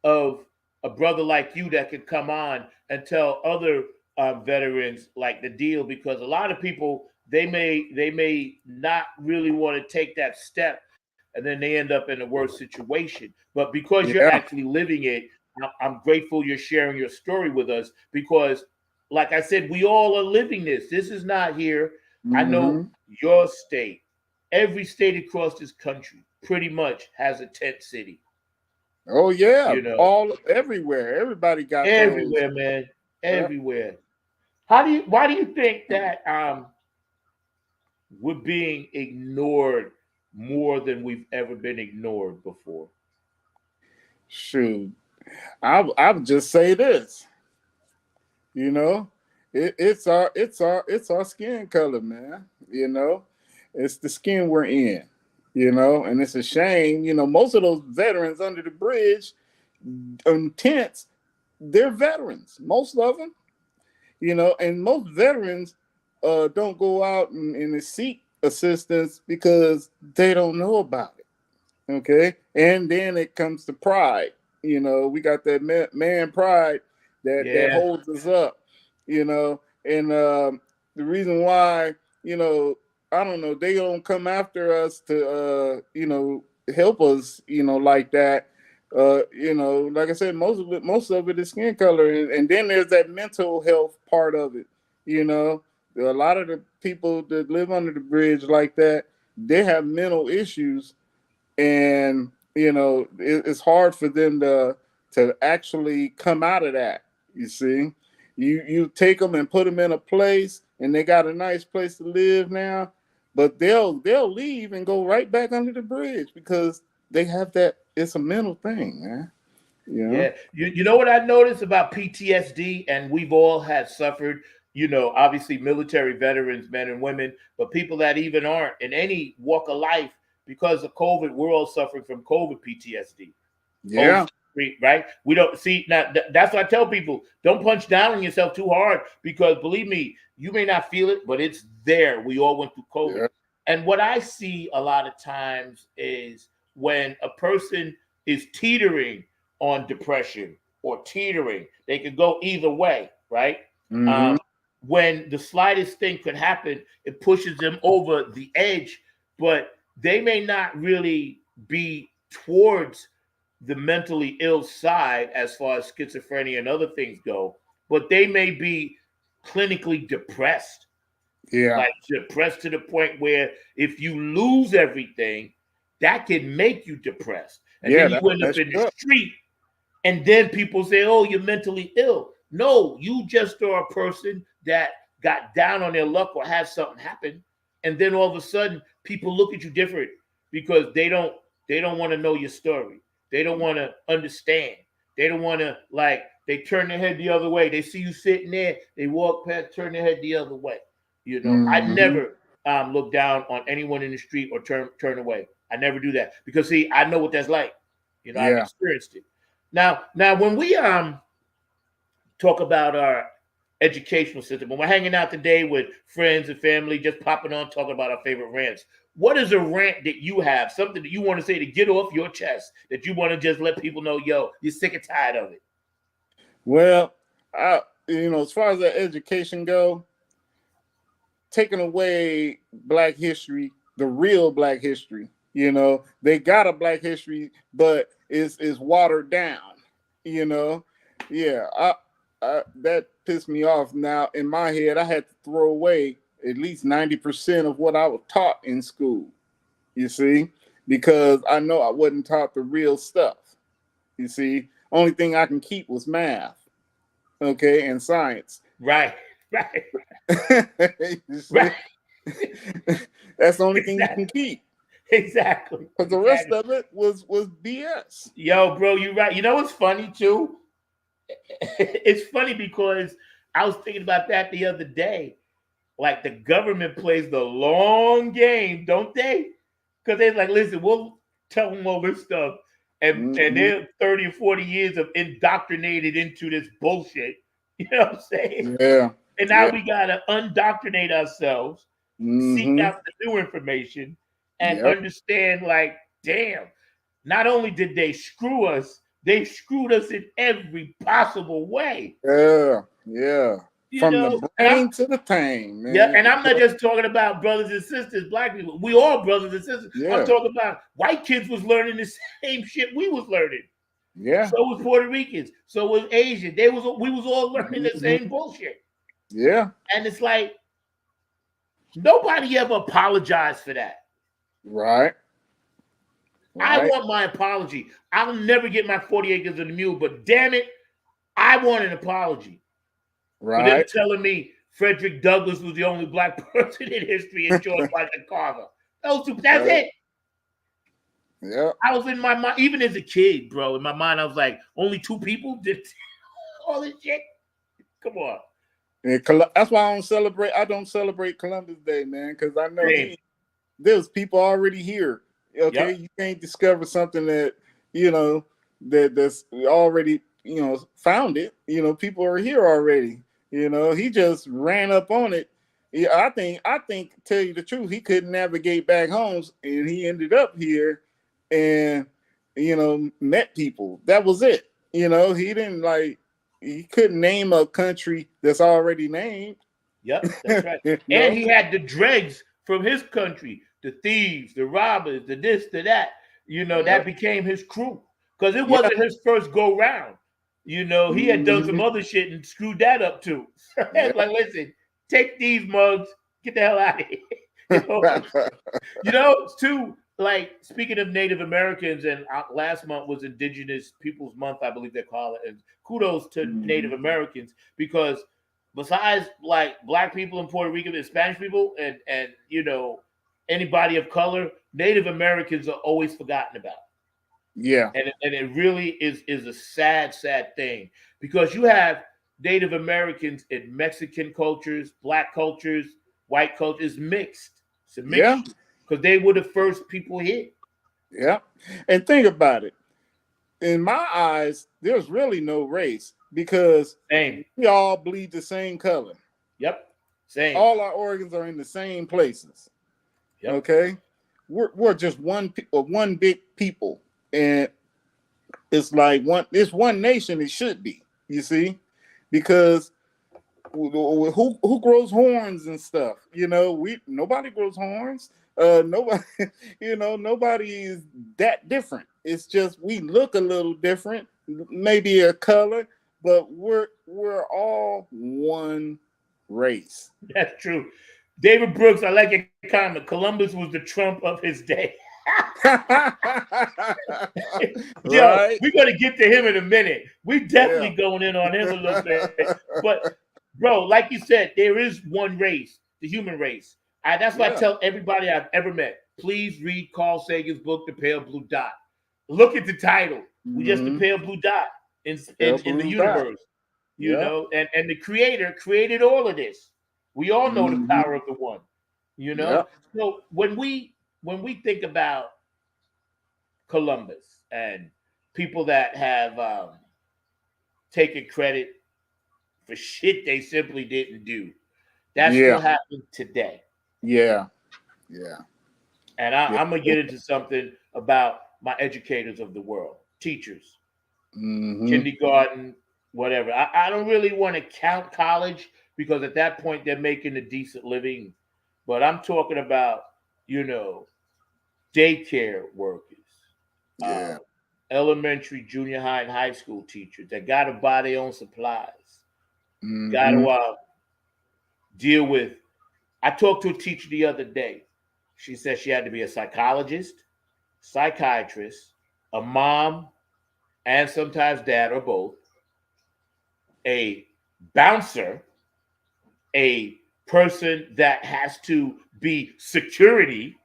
of a brother like you that could come on and tell other veterans like the deal, because a lot of people they may not really want to take that step, and then they end up in a worse situation. But because you're yeah. actually living it, I'm grateful you're sharing your story with us, because, like I said, we all are living this. This is not here. I know Hmm. your state, every state across this country pretty much has a tent city. Oh yeah, You know, all everywhere. Everybody got those. everywhere, man, Yeah. everywhere. Why do you think that we're being ignored more than we've ever been ignored before? Shoot, I would just say this. You know, it's our skin color, man. You know, it's the skin we're in. You know, and it's a shame. You know, most of those veterans under the bridge, tents, they're veterans. Most of them. You know, and most veterans don't go out and seek assistance because they don't know about it. Okay, and then it comes to pride. You know, we got that man pride that Yeah, holds us up. You know, and the reason why, you know, I don't know, they don't come after us to you know, help us, you know, like that. You know, like I said, most of it is skin color, and then there's that mental health part of it. You know, a lot of the people that live under the bridge like that, they have mental issues, and you know, it's hard for them to actually come out of that. You see, you take them and put them in a place, and they got a nice place to live now, but they'll leave and go right back under the bridge because they have that. It's a mental thing, man. You know. yeah. You know what I noticed about PTSD, and we've all had suffered. You know, obviously military veterans, men and women, but people that even aren't in any walk of life, because of COVID, we're all suffering from COVID PTSD. Oh, Yeah. right? We don't see now. That's what I tell people: don't punch down on yourself too hard, because believe me, you may not feel it, but it's there. We all went through COVID, Yeah. and what I see a lot of times is when a person is teetering on depression or teetering, they could go either way, right? Hmm. Um, when the slightest thing could happen, it pushes them over the edge, but they may not really be towards the mentally ill side as far as schizophrenia and other things go, but they may be clinically depressed, Yeah. like depressed to the point where if you lose everything, that can make you depressed. And Yeah. then you That end up that's in the true. street, and then people say, oh, you're mentally ill. No, you just are a person that got down on their luck or had something happen. And then all of a sudden, people look at you different because they don't want to know your story. They don't want to understand. They don't want to, like, they turn their head the other way. They see you sitting there, they walk past, turn their head the other way. You know, I Hmm. never look down on anyone in the street or turn away. I never do that because see, I know what that's like. You know, I've Yeah. experienced it. Now, when we talk about our educational system, when we're hanging out today with friends and family, just popping on, talking about our favorite rants, what is a rant that you have, something that you want to say to get off your chest, that you want to just let people know, yo, you're sick and tired of it? Well, I you know, as far as the education go, taking away Black history, the real Black history. You know, they got a Black history, but it's watered down. You know, yeah, that pissed me off. Now in my head, I had to throw away at least 90% of what I was taught in school. You see, because I know I wasn't taught the real stuff. You see, only thing I can keep was math, okay, and science. Right, right, You see, right. that's the only thing you exactly, can keep. exactly, Because the rest exactly. of it was BS. Yo, bro, you right. You know what's funny too? It's funny because I was thinking about that the other day. like the government plays the long game, don't they? Because they're like, listen, we'll tell them all this stuff. And they're 30 or 40 years of indoctrinated into this bullshit. You know what I'm saying? Yeah. And now we got to undoctrinate ourselves, seek out the new information, and understand, like, damn, not only did they screw us, they screwed us in every possible way. Yeah. Yeah. You From know, the brain to the thing, man. Yeah, and I'm not just talking about brothers and sisters, black people. We all brothers and sisters. Yeah. I'm talking about white kids was learning the same shit we was learning. Yeah. So was Puerto Ricans. So was Asian. We was all learning the same bullshit. Yeah. And it's like nobody ever apologized for that. Right. I want my apology. I'll never get my 40 acres of the mule, but damn it, I want an apology. Right. For them telling me Frederick Douglass was the only black person in history and George Washington Carver. Those two, that's it. Yeah. I was in my mind, even as a kid, bro, in my mind, I was like, only two people did all this shit? Come on. And that's why I don't celebrate Columbus Day, man, because I know there's people already here. Okay, you can't discover something that, you know, that's already, you know, found it. You know, people are here already. You know, he just ran up on it. Yeah, I think, tell you the truth, he couldn't navigate back home, and he ended up here, and you know, met people. That was it. You know, he couldn't name a country that's already named. Yep, that's right. No? And he had the dregs from his country, the thieves, the robbers, the this, the that. You know, that became his crew because it wasn't his first go round. You know, he had done some other shit and screwed that up too. Like, listen, take these mugs, get the hell out of here. You know, too, like, speaking of Native Americans, and last month was Indigenous Peoples Month, I believe they call it. And kudos to Native Americans, because besides, like, black people and Puerto Rican and Spanish people and you know, anybody of color, Native Americans are always forgotten about. Yeah. And it really is a sad, sad thing, because you have Native Americans in Mexican cultures, black cultures, white cultures, mixed. It's a mixture, because they were the first people here. Yeah. And think about it. In my eyes, there's really no race, because we all bleed the same color. Yep. Same. All our organs are in the same places. Yep. Okay. We're just one big people. And it's like it's one nation. It should be, you see, because who grows horns and stuff? You know, nobody grows horns. Nobody, you know, nobody is that different. It's just we look a little different, maybe a color, but we're all one race. That's true. David Brooks, I like your comment. Columbus was the Trump of his day. Yo, we're gonna get to him in a minute. We definitely going in on him a little bit. But bro, like you said, there is one race, the human race. That's why I tell everybody I've ever met, please read Carl Sagan's book, The Pale Blue Dot. Look at the title. We just the pale blue dot in the universe. You know, and the creator created all of this. We all know the power of the one. You know, so when we think about Columbus and people that have taken credit for shit they simply didn't do, that's still happening today. Yeah. And I'm going to get into something about my educators of the world, teachers, kindergarten, whatever. I don't really want to count college, because at that point they're making a decent living. But I'm talking about, you know, daycare workers, elementary, junior high, and high school teachers that got to buy their own supplies, got to deal with. I talked to a teacher the other day. She said she had to be a psychologist, psychiatrist, a mom, and sometimes dad or both, a bouncer, a person that has to be security,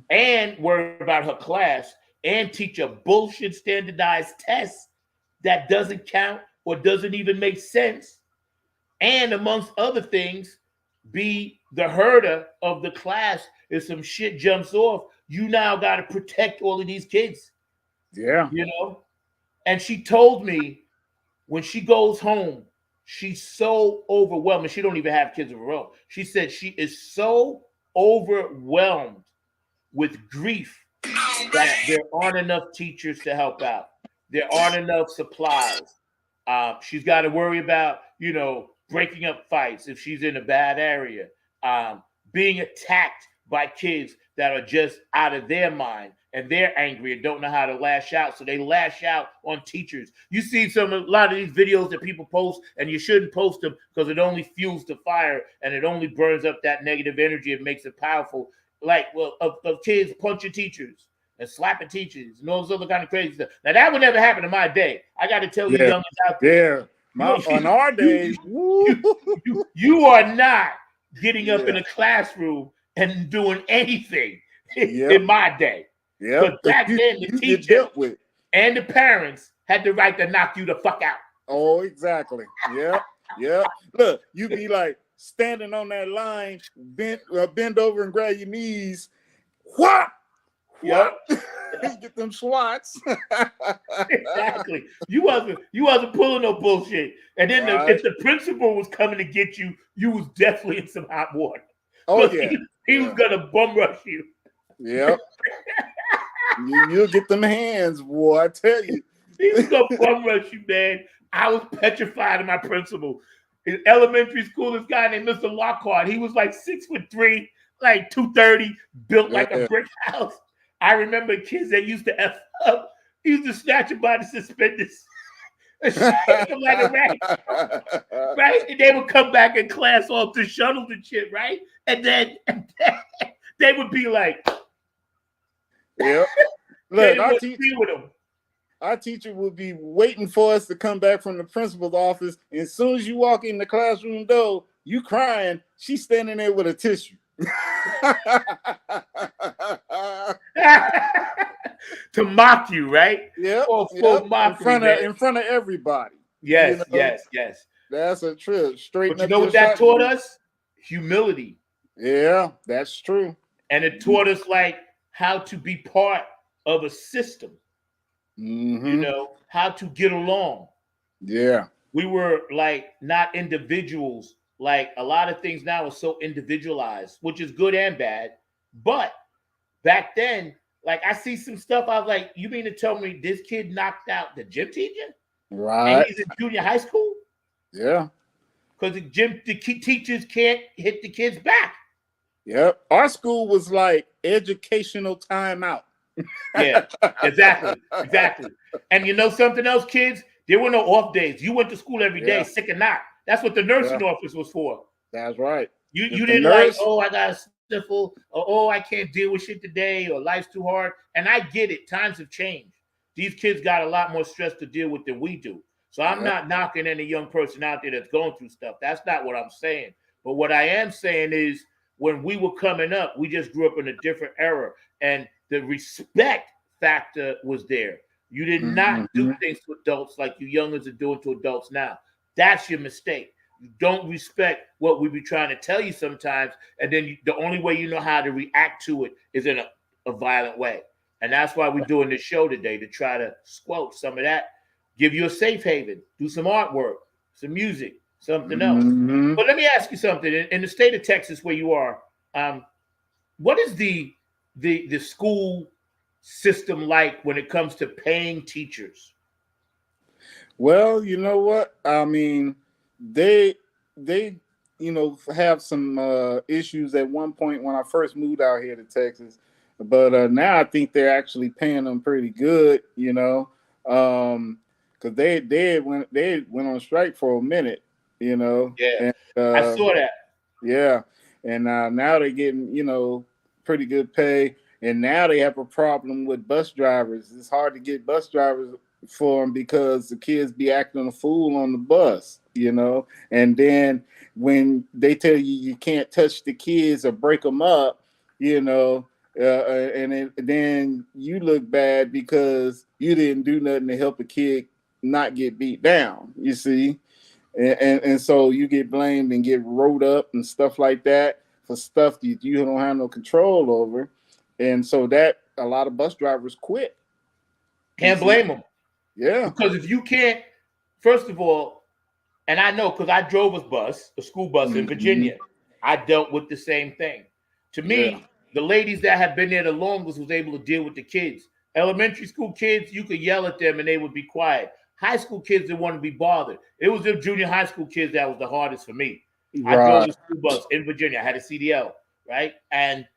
and worry about her class, and teach a bullshit standardized test that doesn't count or doesn't even make sense, and amongst other things, be the herder of the class. If some shit jumps off, you now got to protect all of these kids, Yeah. you know? And she told me when she goes home, she's so overwhelmed. And she don't even have kids of her own. She said she is so overwhelmed with grief that there aren't enough teachers to help out. There aren't enough supplies. She's got to worry about, breaking up fights if she's in a bad area, being attacked by kids that are just out of their mind and they're angry and don't know how to lash out. So they lash out on teachers. You see a lot of these videos that people post, and you shouldn't post them because it only fuels the fire and it only burns up that negative energy and makes it powerful. Like, of kids punching teachers and slapping teachers and all this other kind of crazy stuff. Now, that would never happen in my day. I got to tell you, youngins out there. Yeah. On our days, you are not getting up in a classroom and doing anything in my day. Yeah. But back then, the teacher and the parents had the right to knock you the fuck out. Oh, exactly. Yeah. Yeah. Look, you be like standing on that line, bend over and grab your knees. What? Yep. Get them swats. Exactly. You wasn't pulling no bullshit. And then if the principal was coming to get you, you was definitely in some hot water. Oh yeah. He was gonna bum rush you. Yep. You'll get them hands, boy. I tell you. He was gonna bum rush you, man. I was petrified of my principal. In elementary school, this guy named Mr. Lockhart, he was like 6'3", like 230, built like a brick house. I remember kids that used to F up. He used to snatch him by the suspenders and shake him like a rat. Right? And they would come back in class off the shuttles and shit, right? And then they would be like, yep. Look, our teacher would be waiting for us to come back from the principal's office. And as soon as you walk in the classroom door, you crying, she's standing there with a tissue. To mock you, right? Yeah. In front of everybody. Yes, yes. That's a trip. But you know what that taught us? Humility. Yeah, that's true. And it taught us like how to be part of a system. Mm-hmm. How to get along. Yeah. We were like not individuals. Like a lot of things now are so individualized, which is good and bad. But back then, like I see some stuff, I was like, you mean to tell me this kid knocked out the gym teacher? Right. And he's in junior high school? Yeah. Because the teachers can't hit the kids back. Yep. Our school was like educational timeout. Yeah, exactly. And you know something else, kids? There were no off days. You went to school every day, sick or not. That's what the nursing office was for. That's right. You didn't like, oh, I got a sniffle, or oh, I can't deal with shit today, or life's too hard. And I get it. Times have changed. These kids got a lot more stress to deal with than we do. So I'm not knocking any young person out there that's going through stuff. That's not what I'm saying. But what I am saying is when we were coming up, we just grew up in a different era. And the respect factor was there. You did not do things to adults like you youngins are doing to adults now. That's your mistake. You don't respect what we be trying to tell you sometimes, and then the only way you know how to react to it is in a violent way. And that's why we're doing this show today, to try to squelch some of that, give you a safe haven, do some artwork, some music, something else. But let me ask you something. In the state of Texas where you are, what is the school system like when it comes to paying teachers? Well, you know what? I mean, they have some issues at one point when I first moved out here to Texas, but now I think they're actually paying them pretty good, because they went on strike for a minute, Yeah, and, I saw that. Yeah, and now they're getting pretty good pay, and now they have a problem with bus drivers. It's hard to get bus drivers for them because the kids be acting a fool on the bus, and then when they tell you can't touch the kids or break them up, then you look bad because you didn't do nothing to help a kid not get beat down, you see. And so you get blamed and get rolled up and stuff like that for stuff that you don't have no control over. And so that a lot of bus drivers quit. Can't blame them. Yeah. Because if you can't, first of all, and I know because I drove a school bus in Virginia, I dealt with the same thing. To me, the ladies that have been there the longest was able to deal with the kids. Elementary school kids, you could yell at them and they would be quiet. High school kids didn't want to be bothered. It was the junior high school kids that was the hardest for me. I drove a school bus in Virginia. I had a CDL, right? And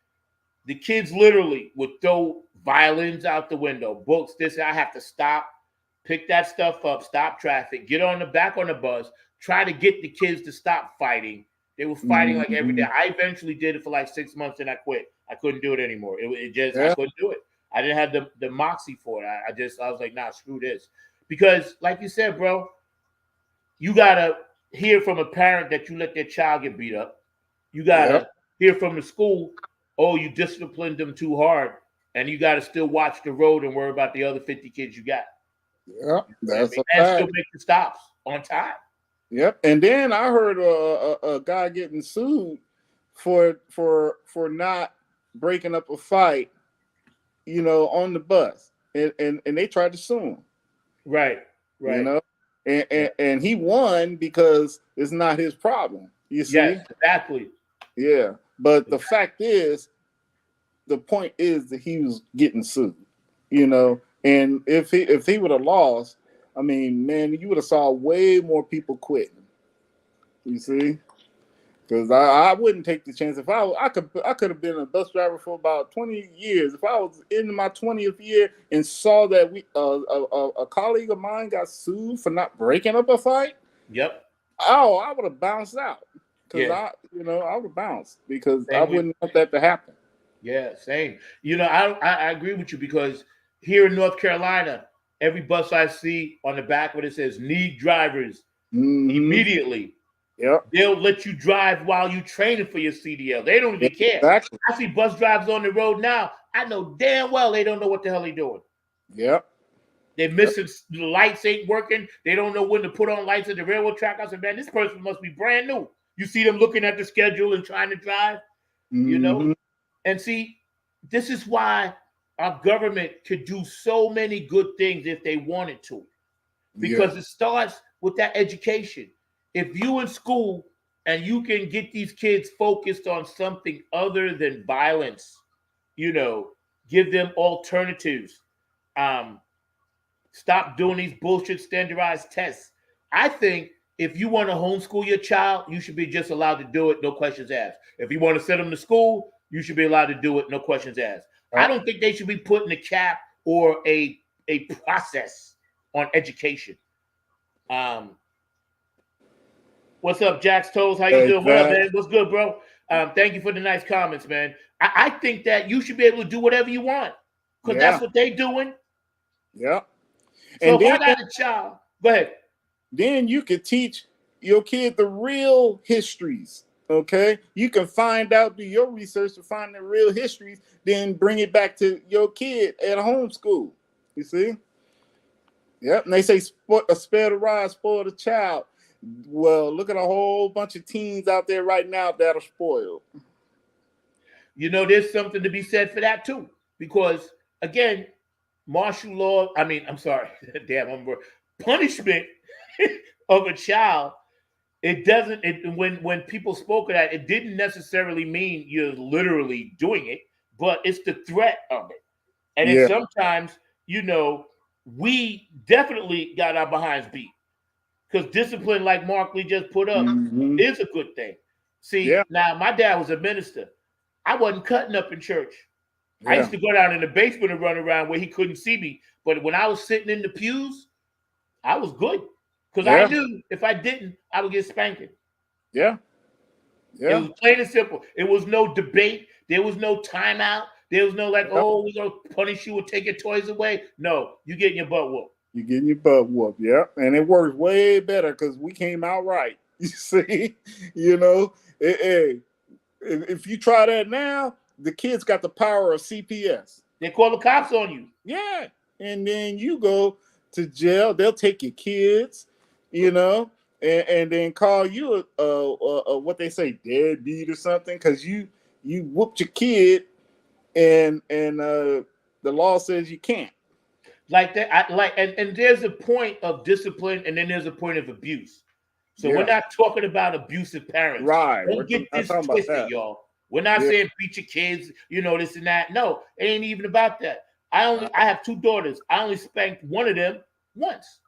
the kids literally would throw violins out the window, books, this. I have to stop, pick that stuff up, stop traffic, get on the back on the bus, try to get the kids to stop fighting. They were fighting like every day. I eventually did it for like 6 months and I quit. I couldn't do it anymore. I couldn't do it. I didn't have the moxie for it. I was like, nah, screw this. Because like you said, bro, you got to hear from a parent that you let their child get beat up. You got to hear from the school, oh, you disciplined them too hard. And you got to still watch the road and worry about the other 50 kids you got. Yeah, that's a and fact. still make the stops on time. Yep. And then I heard a guy getting sued for not breaking up a fight, on the bus. And they tried to sue him. Right. And he won because it's not his problem. You see? Yes, exactly. Yeah. But the fact is, the point is that he was getting sued, and if he would have lost, I mean, man, you would have saw way more people quitting. You see? Because I wouldn't take the chance. If I could have been a bus driver for about 20 years. If I was in my 20th year and saw that a colleague of mine got sued for not breaking up a fight, I would have bounced out. Because I would have bounced because I wouldn't want that to happen. Yeah, same. I agree with you because here in North Carolina, every bus I see on the back of it says need drivers immediately. Yep. They'll let you drive while you training for your CDL. They don't even care. Exactly. I see bus drivers on the road now. I know damn well they don't know what the hell they're doing. Yep. They're missing the lights ain't working. They don't know when to put on lights at the railroad track. I said, man, this person must be brand new. You see them looking at the schedule and trying to drive, And see, this is why our government could do so many good things if they wanted to. Because it starts with that education. If you in school and you can get these kids focused on something other than violence, give them alternatives. Stop doing these bullshit standardized tests. I think if you want to homeschool your child, you should be just allowed to do it, no questions asked. If you want to send them to school, you should be allowed to do it, no questions asked. I don't think they should be putting a cap or a process on education. What's up, Jack's Toes? How you doing? What up, man? What's good, bro? Thank you for the nice comments, man. I think that you should be able to do whatever you want because that's what they doing. Yeah. So if I got a child, go ahead. Then you could teach your kid the real histories. Okay, you can find out, do your research to find the real histories, then bring it back to your kid at home school. You see? Yep. And they say spare the rod, spoil the child. Well, look at a whole bunch of teens out there right now that are spoiled. There's something to be said for that too, because again, martial law. Punishment of a child. It doesn't. When people spoke of that, it didn't necessarily mean you're literally doing it, but it's the threat of it. And then sometimes, we definitely got our behinds beat because discipline, like Mark Lee just put up, is a good thing. See, now my dad was a minister. I wasn't cutting up in church. I used to go down in the basement and run around where he couldn't see me. But when I was sitting in the pews, I was good. Because I knew if I didn't, I would get spanking. Yeah. It was plain and simple. It was no debate. There was no timeout. There was no we're going to punish you or take your toys away. No, you're getting your butt whooped. You're getting your butt whooped, And it works way better because we came out right. You see? If you try that now, the kids got the power of CPS. They call the cops on you. Yeah. And then you go to jail. They'll take your kids. and then call you what they say, deadbeat or something, because you whooped your kid, and the law says you can't. Like that, and there's a point of discipline, and then there's a point of abuse. So Yeah. we're not talking about abusive parents. Right. Don't get I'm this talking about twisted, that. y'all. We're not Yeah. saying beat your kids, this and that. No, it ain't even about that. I have 2 daughters. I only spanked one of them once.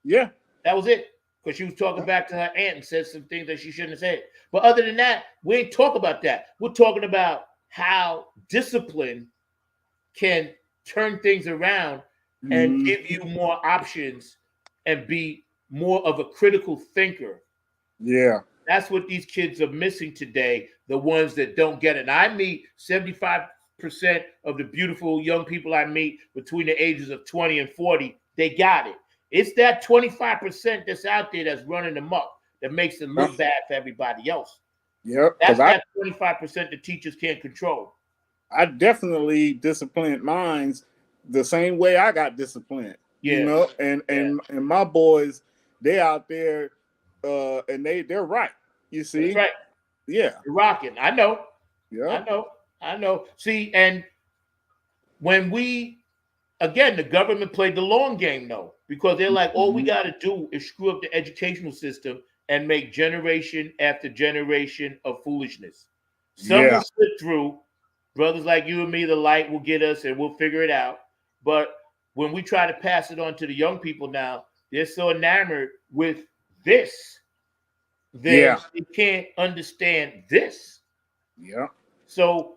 Yeah. That was it. Because she was talking back to her aunt and said some things that she shouldn't have said. But other than that, we ain't talk about that. We're talking about how discipline can turn things around and give you more options and be more of a critical thinker. Yeah. That's what these kids are missing today, the ones that don't get it. And I meet 75% of the beautiful young people I meet between the ages of 20 and 40, they got it. It's that 25% that's out there that's running amok that makes it look bad for everybody else. Yep. That's that 25% the teachers can't control. I definitely disciplined mines the same way I got disciplined. Yeah. And my boys, they out there, and they're right. You see, that's right. Yeah, You're rocking. I know. Yeah, I know. See, and when again, the government played the long game though, because they're like, all we got to do is screw up the educational system and make generation after generation of foolishness. Some will slip through. Brothers like you and me, the light will get us and we'll figure it out. But when we try to pass it on to the young people now, they're so enamored with this, they can't understand this. Yeah. So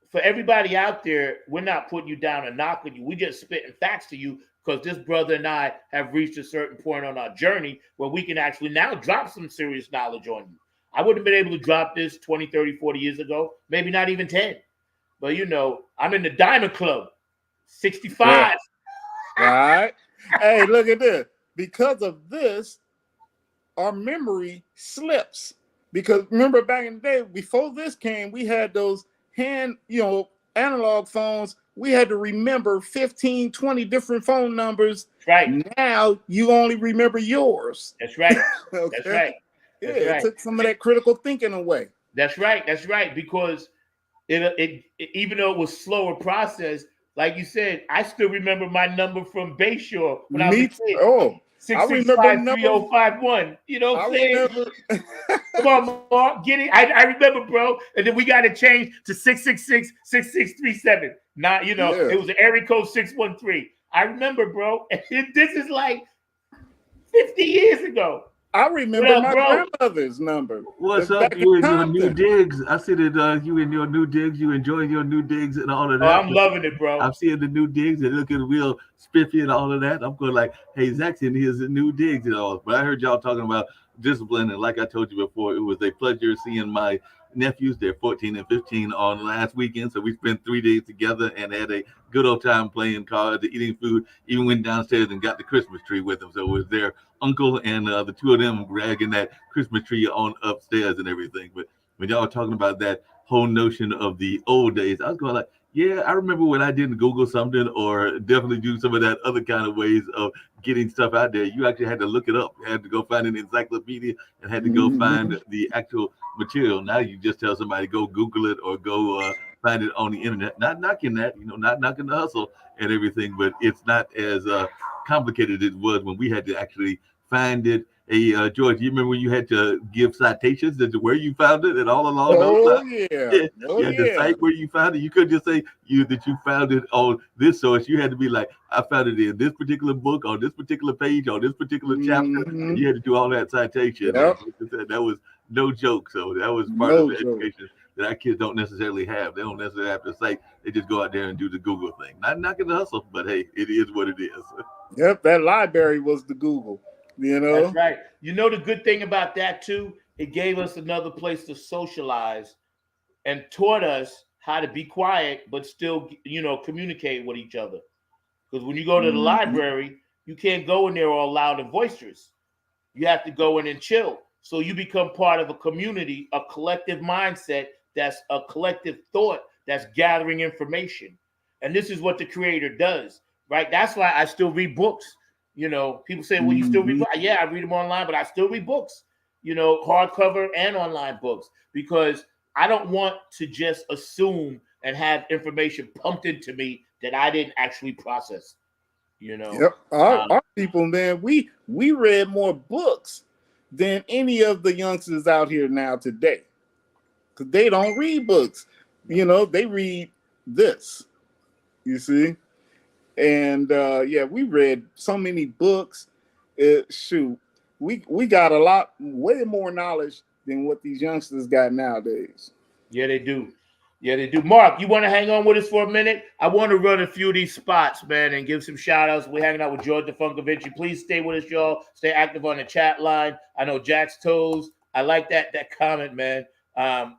for everybody out there, we're not putting you down and knocking you. We just spitting facts to you because this brother and I have reached a certain point on our journey where we can actually now drop some serious knowledge on you. I wouldn't have been able to drop this 20, 30, 40 years ago, maybe not even 10. But, I'm in the Diamond Club, 65. Yeah. Right. Hey, look at this. Because of this, our memory slips. Because remember back in the day, before this came, we had those hand, analog phones. We had to remember 15, 20 different phone numbers. Right. Now you only remember yours. That's right. Okay? That's right. That's right. It took some of that critical thinking away. That's right. That's right. Because it even though it was slower process, like you said, I still remember my number from Bayshore when I was a kid. Oh, 665-3051. You know what I'm saying? Come on, Mark, get it. I remember, bro. And then we got to change to 666-6637. Not, it was an area code 613. I remember, bro. And this is like 50 years ago. I remember my grandmother's number. What's up, you and your new digs? I see that you and your new digs, you enjoying your new digs and all of that. Oh, I'm loving it, bro. I'm seeing the new digs and looking real spiffy and all of that. I'm going like, hey, Zach's in here's the new digs and all. But I heard y'all talking about discipline, and like I told you before, it was a pleasure seeing my nephews. They're 14 and 15 on last weekend, so we spent 3 days together and had a good old time playing cards, eating food. Even went downstairs and got the Christmas tree with them. So it was their uncle and the two of them dragging that Christmas tree on upstairs and everything. But when y'all were talking about that whole notion of the old days, I was going like, yeah, I remember when I didn't Google something or definitely do some of that other kind of ways of getting stuff out there. You actually had to look it up. You had to go find an encyclopedia and had to go find the actual material. Now you just tell somebody, go Google it or go find it on the internet. Not knocking that, not knocking the hustle and everything, but it's not as complicated as it was when we had to actually find it. Hey, George, you remember when you had to give citations as to where you found it and all along those lines? The site where you found it. You couldn't just say that you found it on this source. You had to be like, I found it in this particular book, on this particular page, on this particular chapter. And you had to do all that citation. That was no joke. So that was part of the education that our kids don't necessarily have. They don't necessarily have to cite. They just go out there and do the Google thing. Not knocking the hustle, but hey, it is what it is. Yep, that library was the Google. That's right. The good thing about that too, it gave us another place to socialize and taught us how to be quiet but still communicate with each other. Because when you go to the library, you can't go in there all loud and boisterous. You have to go in and chill. So you become part of a community, a collective mindset that's a collective thought that's gathering information. And this is what the creator does, right? That's why I still read books. You know, people say, well, you still read books? Yeah, I read them online, but I still read books, you know, hardcover and online books, because I don't want to just assume and have information pumped into me that I didn't actually process, you know. Yep. Our people, man, we read more books than any of the youngsters out here now today. Because they don't read books. You know, they read this. You see? And yeah, we read so many books. Shoot, we got a lot, way more knowledge than what these youngsters got nowadays. Yeah, they do. Yeah, they do. Mark, you want to hang on with us for a minute? I want to run a few of these spots, man, and give some shout outs. We're hanging out with George DeFunkovici. Please stay with us, y'all. Stay active on the chat line. I know Jack's Toes. I like that comment, man.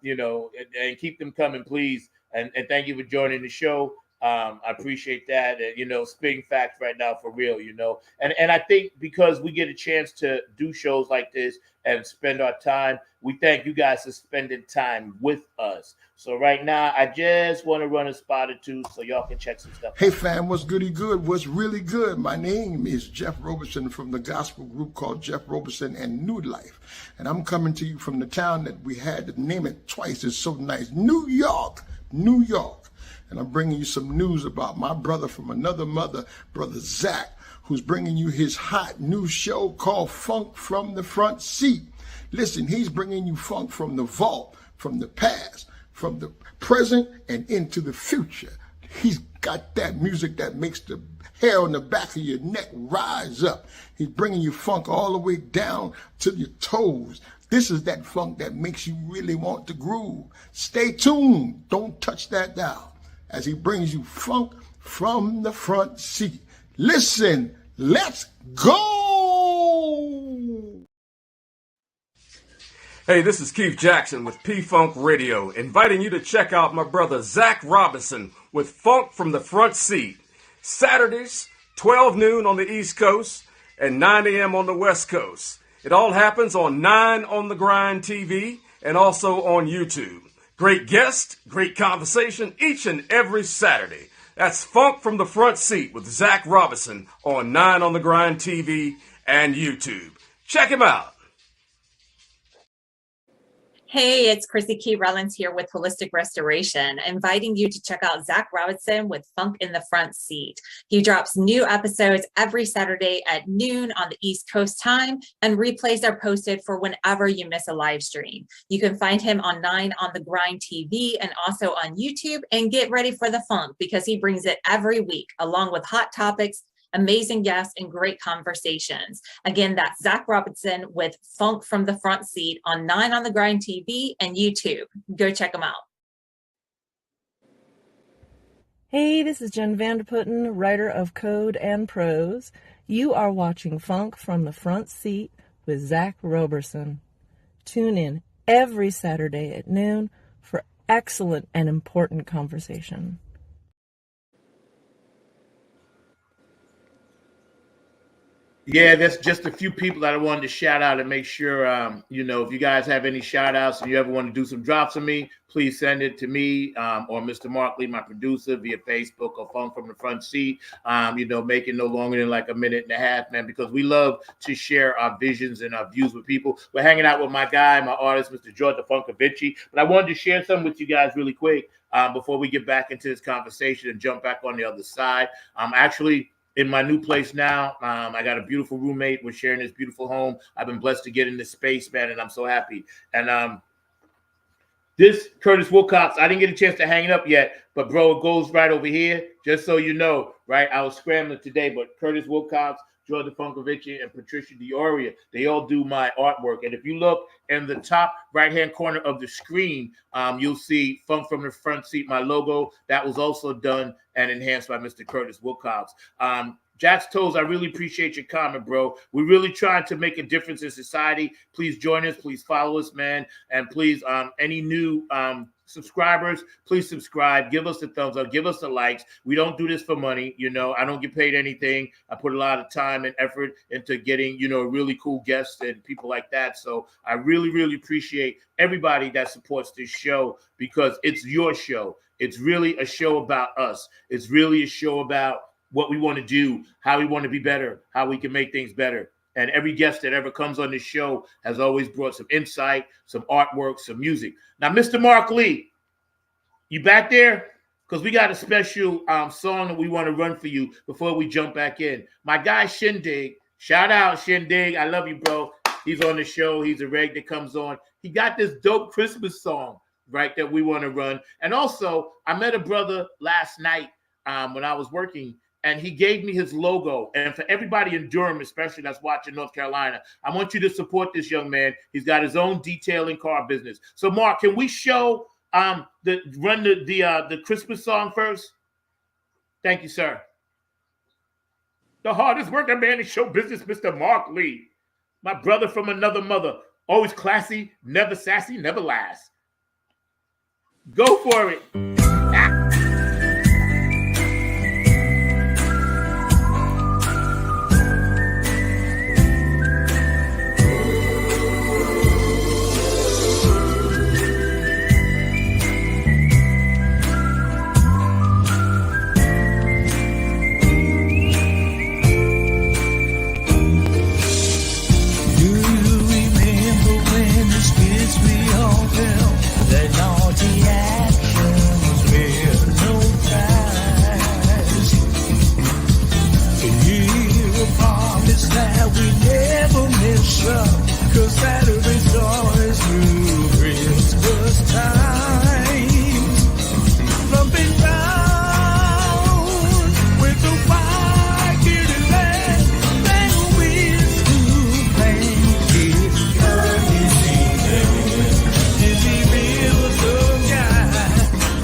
You know, and keep them coming, please. And thank you for joining the show. I appreciate that. And, you know, spitting facts right now for real, you know. And I think because we get a chance to do shows like this and spend our time, we thank you guys for spending time with us. So right now, I just want to run a spot or two so y'all can check some stuff. Hey fam, what's goody good? What's really good? My name is Jeff Roberson from the gospel group called Jeff Roberson and New Life. And I'm coming to you from the town that we had to name it twice. It's so nice. New York, New York. And I'm bringing you some news about my brother from another mother, Brother Zach, who's bringing you his hot new show called Funk from the Front Seat. Listen, he's bringing you funk from the vault, from the past, from the present, and into the future. He's got that music that makes the hair on the back of your neck rise up. He's bringing you funk all the way down to your toes. This is that funk that makes you really want to groove. Stay tuned. Don't touch that dial as he brings you funk from the front seat. Listen, let's go! Hey, this is Keith Jackson with P-Funk Radio, inviting you to check out my brother Zach Robinson with Funk from the Front Seat. Saturdays, 12 noon on the East Coast and 9 a.m. on the West Coast. It all happens on 9 on the Grind TV and also on YouTube. Great guest, great conversation each and every Saturday. That's Funk from the Front Seat with Zach Robinson on 9 on the Grind TV and YouTube. Check him out. Hey, it's Chrissy Key Rollins here with Holistic Restoration, inviting you to check out Zach Robinson with Funk in the Front Seat. He drops new episodes every Saturday at noon on the East Coast time, and replays are posted for whenever you miss a live stream. You can find him on 9 on the Grind TV and also on YouTube, and get ready for the funk because he brings it every week along with hot topics, amazing guests, and great conversations. Again, that's Zach Robinson with Funk from the Front Seat on 9 on the Grind TV and YouTube. Go check them out. Hey, this is Jen Vanderputten, writer of Code and Prose. You are watching Funk from the Front Seat with Zach Roberson. Tune in every Saturday at noon for excellent and important conversation. Yeah, that's just a few people that I wanted to shout out and make sure, you know, if you guys have any shout outs and you ever want to do some drops of me, please send it to me or Mr. Markley, my producer, via Facebook or Funk from the Front Seat. You know, make it no longer than like a minute and a half, man, because we love to share our visions and our views with people. We're hanging out with my guy, my artist, Mr. George DeFunkovici. But I wanted to share something with you guys really quick before we get back into this conversation and jump back on the other side. Actually, in my new place now, I got a beautiful roommate. We're sharing this beautiful home. I've been blessed to get in this space, man, and I'm so happy. And this Curtis Wilcox, I didn't get a chance to hang it up yet, but bro, it goes right over here, just so you know, right? I was scrambling today, but Curtis Wilcox, George DeFunkovici, and Patricia Dioria, they all do my artwork. And if you look in the top right-hand corner of the screen, you'll see Funk from the Front Seat, my logo. That was also done and enhanced by Mr. Curtis Wilcox. Jack's Toes, I really appreciate your comment, bro. We're really trying to make a difference in society. Please join us. Please follow us, man. And please, any new subscribers, please subscribe. Give us a thumbs up. Give us the likes. We don't do this for money. You know, I don't get paid anything. I put a lot of time and effort into getting, you know, really cool guests and people like that. So I really, really appreciate everybody that supports this show because it's your show. It's really a show about us. It's really a show about what we want to do, how we want to be better, how we can make things better. And every guest that ever comes on this show has always brought some insight, some artwork, some music. Now, Mr. Mark Lee, you back there? Because we got a special song that we want to run for you before we jump back in. My guy Shindig, shout out Shindig. I love you, bro. He's on the show. He's a reg that comes on. He got this dope Christmas song, right, that we want to run. And also, I met a brother last night when I was working, and he gave me his logo. And for everybody in Durham, especially that's watching North Carolina, I want you to support this young man. He's got his own detailing car business. So, Mark, can we show the Christmas song first? Thank you, sir. The hardest working man in show business, Mr. Mark Lee. My brother from another mother. Always classy, never sassy, never lies. Go for it. Cause Saturday's always through Christmas time. Lumping round with the white-bearded man, and with two blankets Is he real some guy,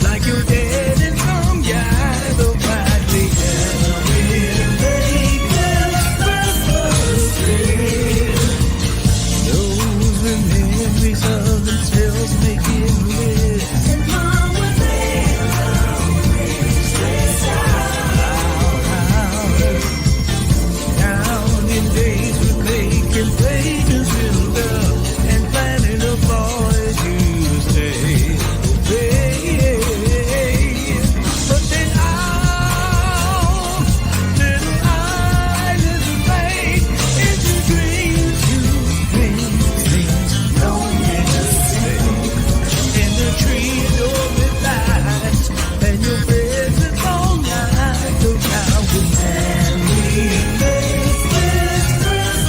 like your dad and some guy, the badly will make this Christmas. Memories of themselves making lists. And Mom would make down in days with making plans with love and planning a boys to stay away. But then our little islands of faith into dreams to dreams. And the trees open lights, and your presence all night. Look how we can make this Christmas.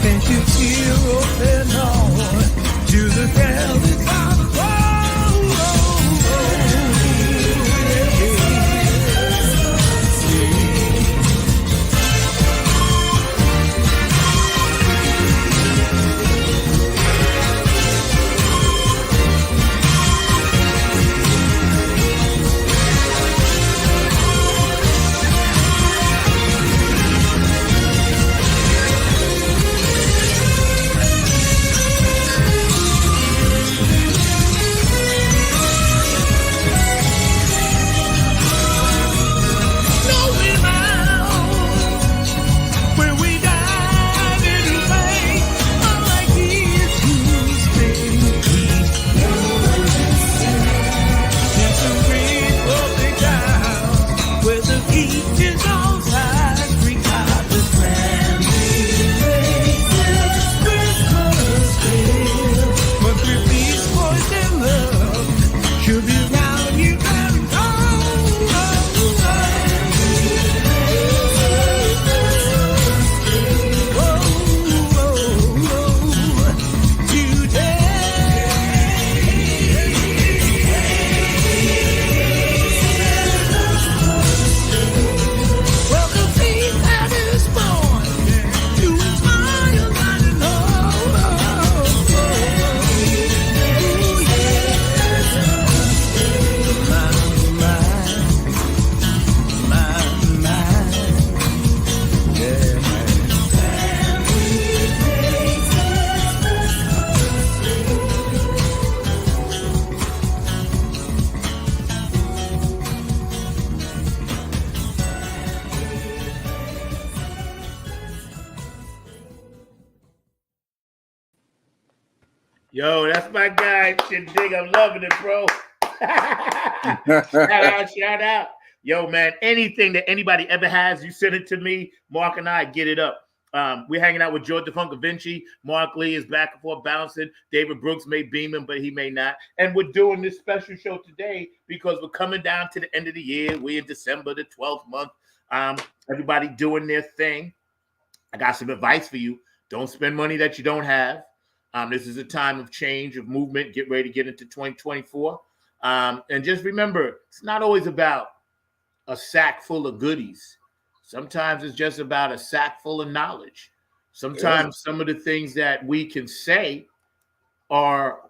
Can't you cheer up and on to the girl that's on the Yo, that's my guy. Shit, dig. I'm loving it, bro. Shout out. Yo, man, anything that anybody ever has, you send it to me. Mark and I get it up. We're hanging out with George the Funk Vinci. Mark Lee is back and forth bouncing. David Brooks may beam him, but he may not. And we're doing this special show today because we're coming down to the end of the year. We're in December, the 12th month. Everybody doing their thing. I got some advice for you. Don't spend money that you don't have. This is a time of change, of movement. Get ready to get into 2024. And just remember, it's not always about a sack full of goodies. Sometimes it's just about a sack full of knowledge. Sometimes some of the things that we can say are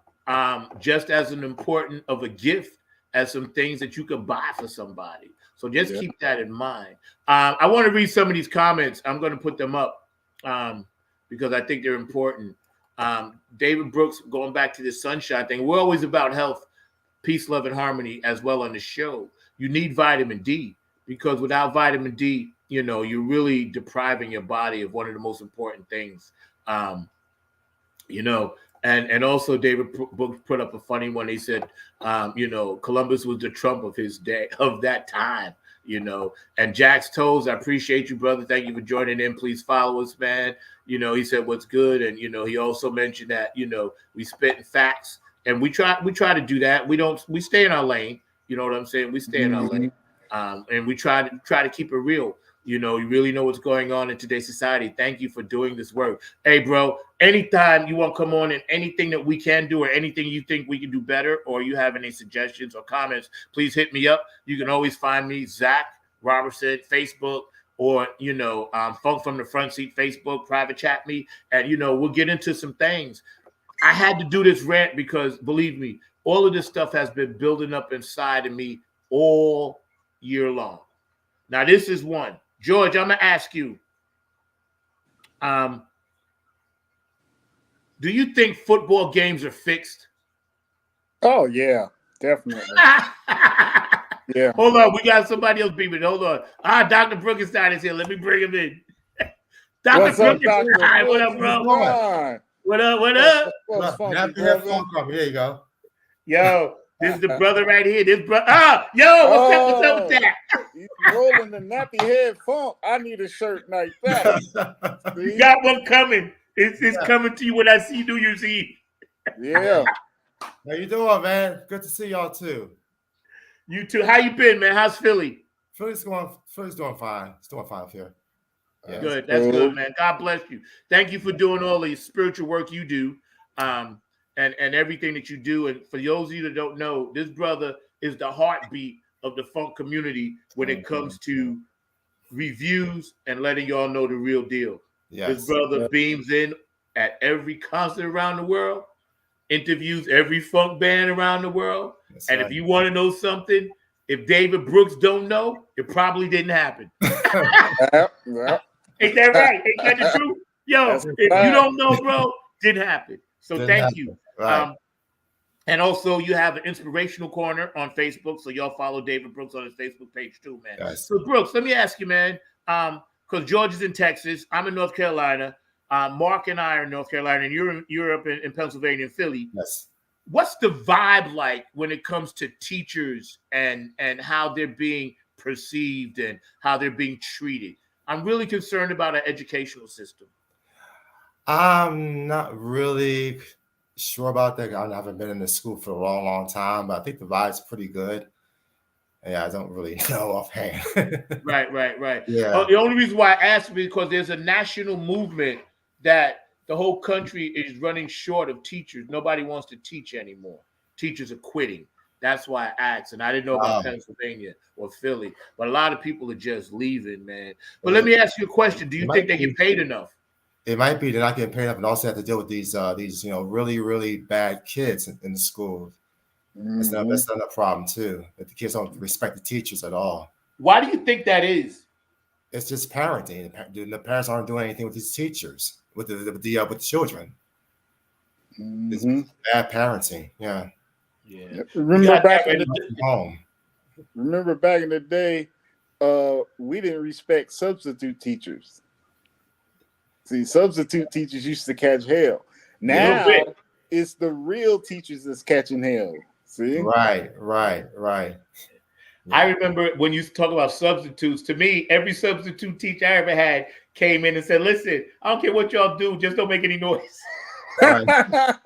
just as an important of a gift as some things that you can buy for somebody. So just keep that in mind. I want to read some of these comments. I'm going to put them up because I think they're important. David Brooks, going back to the sunshine thing, we're always about health, peace, love, and harmony as well on the show. You need vitamin D because without vitamin D, you know, you're really depriving your body of one of the most important things, you know. And also David Brooks put up a funny one. He said, you know, Columbus was the Trump of his day, of that time, you know. And Jack's Toes, I appreciate you, brother. Thank you for joining in. Please follow us, man. You know, he said, what's good? And, you know, he also mentioned that, you know, we spit facts and we try to do that. We stay in our lane. You know what I'm saying? We stay in our lane. And we try to keep it real. You know, you really know what's going on in today's society. Thank you for doing this work. Hey, bro, anytime you want to come on and anything that we can do or anything you think we can do better or you have any suggestions or comments, please hit me up. You can always find me, Zach Robertson, Facebook, or, you know, Funk from the Front Seat, Facebook, private chat me. And, you know, we'll get into some things. I had to do this rant because, believe me, all of this stuff has been building up inside of me all year long. Now, this is one. George, I'm going to ask you, do you think football games are fixed? Oh, yeah, definitely. Yeah. Hold on. We got somebody else beaming. Hold on. Dr. Brookenstein is here. Let me bring him in. Dr. Brookenstein, what up, bro? What up? What up? Here you go. Yo, this is the brother right here. This brother. What's up with that? He's rolling the nappy head funk. I need a shirt like that. You got one coming. It's coming to you when I see New Year's Eve. Yeah. How you doing, man? Good to see y'all too. You too. How you been, man? How's Philly? Philly's doing fine. It's doing fine here. Yeah. Good. That's good, man. God bless you. Thank you for doing all the spiritual work you do. And everything that you do. And for those of you that don't know, this brother is the heartbeat of the funk community when it comes to reviews and letting y'all know the real deal. Yes. This brother beams in at every concert around the world, interviews every funk band around the world. That's and right. if you want to know something, if David Brooks don't know, it probably didn't happen. Yep. Ain't that right? Ain't that the truth? Yo, if you don't know, bro, didn't happen. So thank you. Right. And also, you have an inspirational corner on Facebook, so y'all follow David Brooks on his Facebook page too, man. Yes. So Brooks, let me ask you, man, because George is in Texas, I'm in North Carolina, Mark and I are in North Carolina, and you're up in Pennsylvania and Philly. Yes. What's the vibe like when it comes to teachers and how they're being perceived and how they're being treated? I'm really concerned about our educational system. I'm not really sure about that. I haven't been in the school for a long, long time, but I think the vibe's pretty good. Yeah, I don't really know offhand. Right. Yeah. The only reason why I asked is because there's a national movement that the whole country is running short of teachers. Nobody wants to teach anymore. Teachers are quitting. That's why I asked. And I didn't know about Pennsylvania or Philly, but a lot of people are just leaving, man. But let me ask you a question. Do you think they get paid enough? It might be they're not getting paid enough, and also have to deal with these really, really bad kids in the schools. That's not a problem too. That the kids don't respect the teachers at all. Why do you think that is? It's just parenting. The parents aren't doing anything with these teachers, with the children. It's bad parenting. Yeah. Remember back in the day, we didn't respect substitute teachers. See, substitute teachers used to catch hell. Now it's the real teachers that's catching hell. See? Right. I remember when you talk about substitutes, to me, every substitute teacher I ever had came in and said, listen, I don't care what y'all do, just don't make any noise. That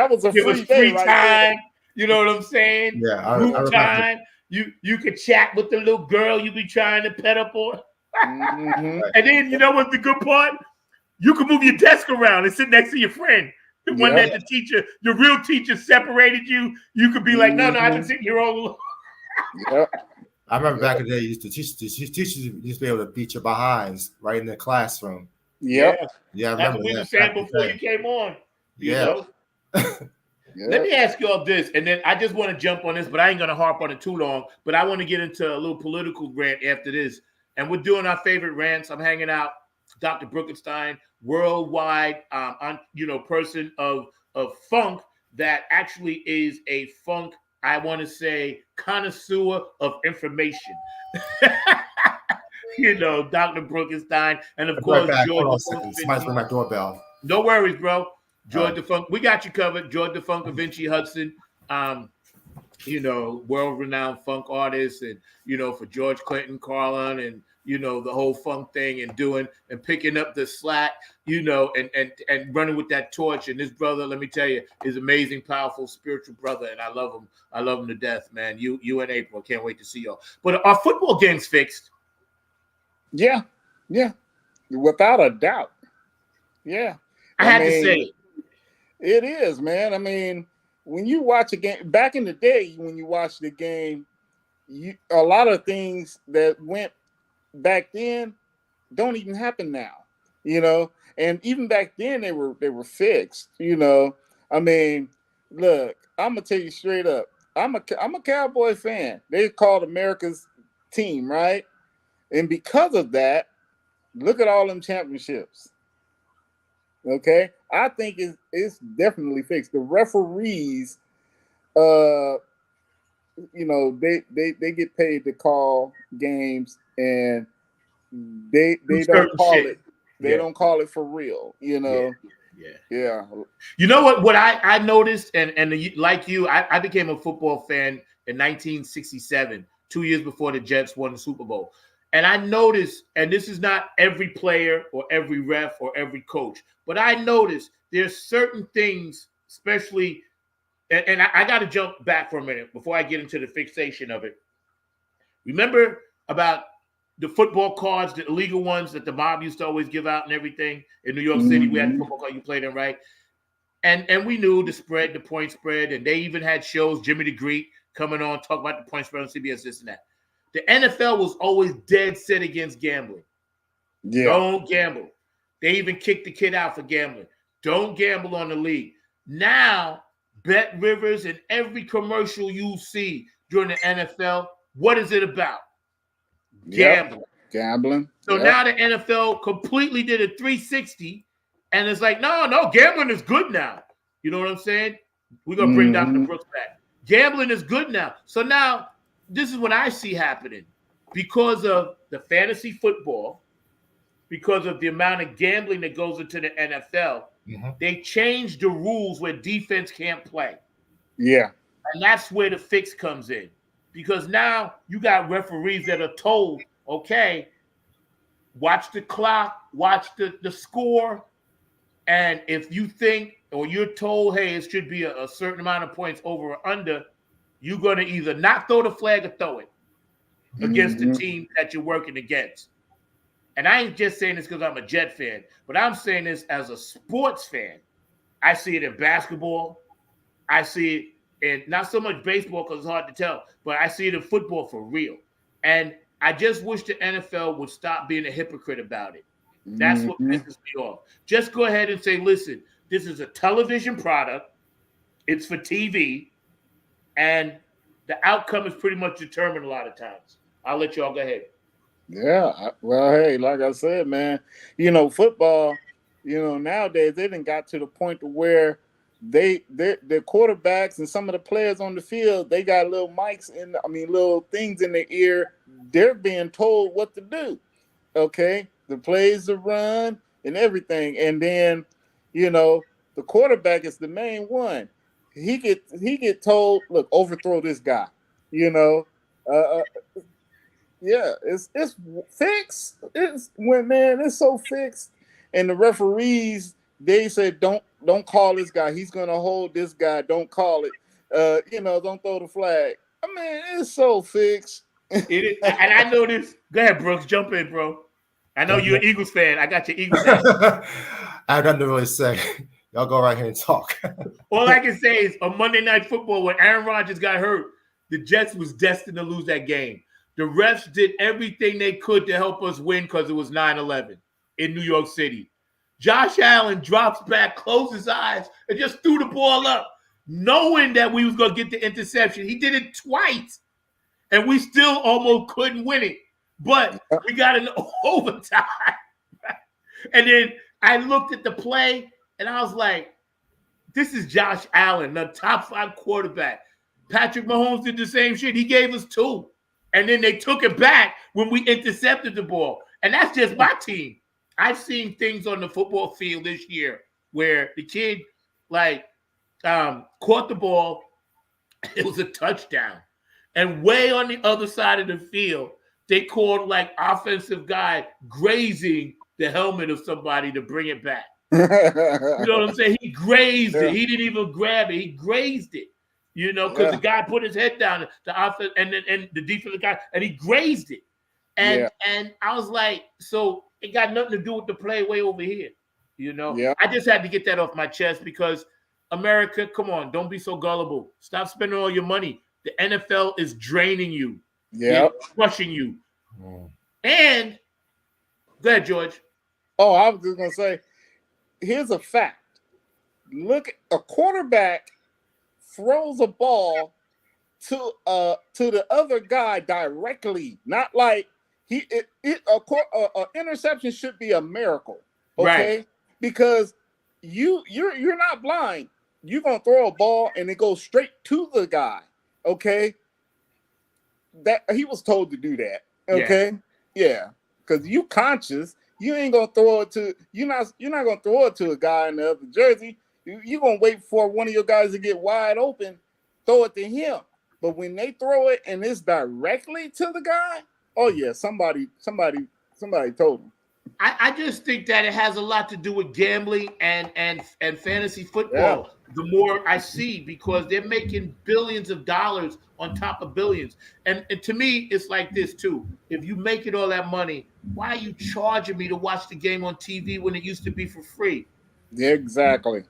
was a It was free day free right time. You know what I'm saying? Yeah, I Group remember. time. You could chat with the little girl you be trying to pet up on. Mhm. And then you know what's the good part? You can move your desk around and sit next to your friend. The one that the teacher, your real teacher separated you. You could be like, no, I've been sitting here all along. Yep. I remember back in the day, teachers used to be able to beat your behinds right in the classroom. Yep. Yeah, I That's remember what we that. were saying back in the before day. you came on. You Yeah. know? Let me ask you all this, and then I just want to jump on this, but I ain't going to harp on it too long. But I want to get into a little political rant after this. And we're doing our favorite rants. I'm hanging out, Dr. Brookenstein, worldwide, person of funk that actually is a funk, I want to say, connoisseur of information. Dr. Brookenstein, and of course, Right, George. hold on a second. Somebody's ringing my doorbell. No worries, bro. George the Funk, we got you covered. George the Funk, Vinci Hudson, world-renowned funk artist, and for George Clinton, Carlin, and the whole funk thing, and doing and picking up the slack, and running with that torch. And this brother, let me tell you, is amazing, powerful, spiritual brother, and I love him. I love him to death, man. You and April, can't wait to see y'all. But our football game's fixed. Yeah, without a doubt. Yeah, I had to say it. It is, man. I mean, when you watch a game back in the day, when you watch the game, a lot of things that went back then don't even happen now. And even back then they were fixed. I mean, look, I'm gonna tell you straight up. I'm a Cowboy fan. They called America's team, right? And because of that, look at all them championships. Okay, I think it's definitely fixed. The referees, they get paid to call games, and they don't call it. They don't call it for real. Yeah. You know what I noticed, and like you, I became a football fan in 1967, 2 years before the Jets won the Super Bowl. And I noticed, and this is not every player or every ref or every coach, but I noticed there's certain things, especially, and I got to jump back for a minute before I get into the fixation of it. Remember about the football cards, the illegal ones that the mob used to always give out and everything? In New York City, we had the football card, you played them, right? And we knew the point spread, and they even had shows, Jimmy the Greek coming on, talk about the point spread on CBS, this and that. The NFL was always dead set against gambling. Yeah. Don't gamble. They even kicked the kid out for gambling. Don't gamble on the league. Now, Bet Rivers and every commercial you see during the NFL, what is it about? Gambling. Gambling. So now the NFL completely did a 360, and it's like, no, gambling is good now. You know what I'm saying? We're going to bring Dr. Brooks back. Gambling is good now. So now, this is what I see happening. Because of the fantasy football, because of the amount of gambling that goes into the NFL, they changed the rules where defense can't play. Yeah. And that's where the fix comes in. Because now you got referees that are told, okay, watch the clock, watch the score, and if you think or you're told, hey, it should be a certain amount of points over or under, you're going to either not throw the flag or throw it against the team that you're working against. And I ain't just saying this because I'm a Jet fan, but I'm saying this as a sports fan. I see it in basketball. I see it in not so much baseball because it's hard to tell, but I see it in football for real. And I just wish the NFL would stop being a hypocrite about it. That's what pisses me off. Just go ahead and say, listen, this is a television product. It's for TV. And the outcome is pretty much determined a lot of times. I'll let y'all go ahead. Yeah. Well, hey, like I said, man, football, nowadays they done got to the point to where their quarterbacks and some of the players on the field, they got little mics little things in their ear. They're being told what to do. Okay. The plays to run and everything. And then, the quarterback is the main one. He get told, look, overthrow this guy, Yeah, it's fixed. It's so fixed. And the referees, they said don't call this guy. He's gonna hold this guy. Don't call it. Don't throw the flag. I mean, it's so fixed. It is, and I know this. Go ahead, Brooks. Jump in, bro. I know you're an Eagles fan. I got your Eagles hat. I have nothing to really say. Y'all go right here and talk. All I can say is on Monday Night Football, when Aaron Rodgers got hurt, the Jets was destined to lose that game. The refs did everything they could to help us win because it was 9-11 in New York City. Josh Allen drops back, closed his eyes, and just threw the ball up, knowing that we was going to get the interception. He did it twice, and we still almost couldn't win it. But we got an overtime. And then I looked at the play, and I was like, this is Josh Allen, the top 5 quarterback. Patrick Mahomes did the same shit. He gave us 2. And then they took it back when we intercepted the ball. And that's just my team. I've seen things on the football field this year where the kid, caught the ball. It was a touchdown. And way on the other side of the field, they called offensive guy grazing the helmet of somebody to bring it back. You know what I'm saying? He grazed it. He didn't even grab it. He grazed it. Because the guy put his head down, the offense and the defensive guy, and he grazed it. And I was like, so it got nothing to do with the play way over here. I just had to get that off my chest because America, come on, don't be so gullible. Stop spending all your money. The NFL is draining you. Yeah, crushing you. And go ahead, George. Oh, I was just gonna say, here's a fact. Look, a quarterback throws a ball to the other guy directly, not like interception should be a miracle, okay? Right. Because you're not blind. You're gonna throw a ball and it goes straight to the guy, okay? That he was told to do that, okay? Yeah, because you conscious. You ain't gonna throw it to you're not gonna throw it to a guy in the other jersey. You're gonna wait for one of your guys to get wide open, throw it to him. But when they throw it and it's directly to the guy, oh yeah, somebody told him. I just think that it has a lot to do with gambling and fantasy football. Yeah. The more I see, because they're making billions of dollars on top of billions. And to me, it's like this too. If you make it all that money, why are you charging me to watch the game on TV when it used to be for free? Exactly.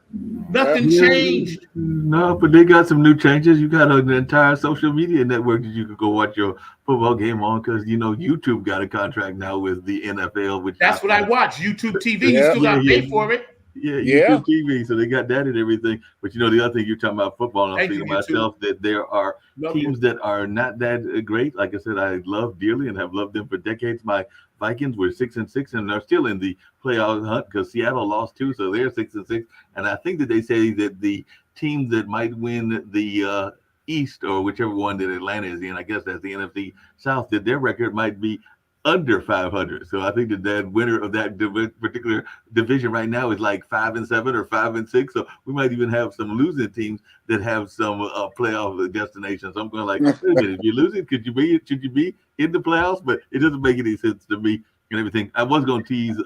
Nothing changed. No, but they got some new changes. You got an entire social media network that you could go watch your football game on because YouTube got a contract now with the NFL. Which that's what I watch. YouTube TV. You still got to pay for it. Yeah, YouTube TV. So they got that and everything. But the other thing you're talking about football, and I'm thinking to myself that there are teams that are not that great. Like I said, I love dearly and have loved them for decades. My Vikings were 6-6 and they're still in the playoff hunt because Seattle lost 2, so they're 6-6. And I think that they say that the teams that might win the East or whichever one that Atlanta is in, I guess that's the NFC South, that their record might be under 500. So I think that winner of that particular division right now is like 5-7 or 5-6. So we might even have some losing teams that have some playoff destinations. So I'm going like, wait a minute, if you're losing, should you be in the playoffs? But it doesn't make any sense to me and everything. I was going to tease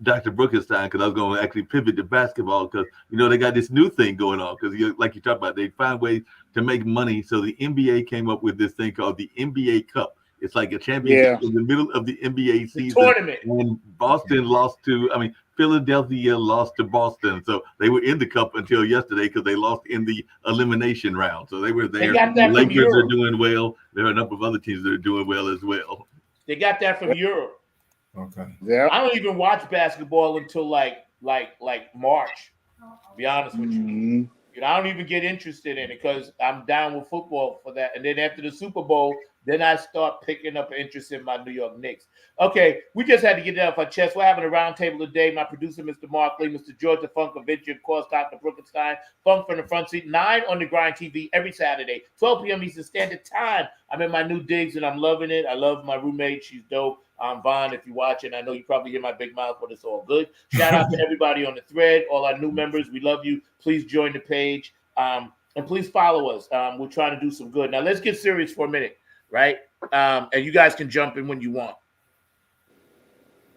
Dr. Brookenstein because I was going to actually pivot to basketball because, they got this new thing going on because like you talked about, they find ways to make money. So the NBA came up with this thing called the NBA Cup. It's like a championship in the middle of the NBA season. Tournament. When Philadelphia lost to Boston. So they were in the cup until yesterday because they lost in the elimination round. So they were there. The Lakers are doing well. There are a number of other teams that are doing well as well. They got that from Europe. Okay. Yeah. I don't even watch basketball until like March, to be honest with you. Mm-hmm. I don't even get interested in it because I'm down with football for that. And then after the Super Bowl, then I start picking up interest in my New York Knicks. Okay, we just had to get it off our chest. We're having a roundtable today. My producer, Mr. Mark Lee, Mr. George the Funk Convention, of course, Dr. Brookenstein, Funk from the Front Seat, 9 on the Grind TV every Saturday, 12 p.m. Eastern Standard Time. I'm in my new digs and I'm loving it. I love my roommate. She's dope. I'm Vaughn. If you're watching, I know you probably hear my big mouth, but it's all good. Shout out to everybody on the thread, all our new members. We love you. Please join the page. And please follow us. We're trying to do some good. Now, let's get serious for a minute. right? And you guys can jump in when you want.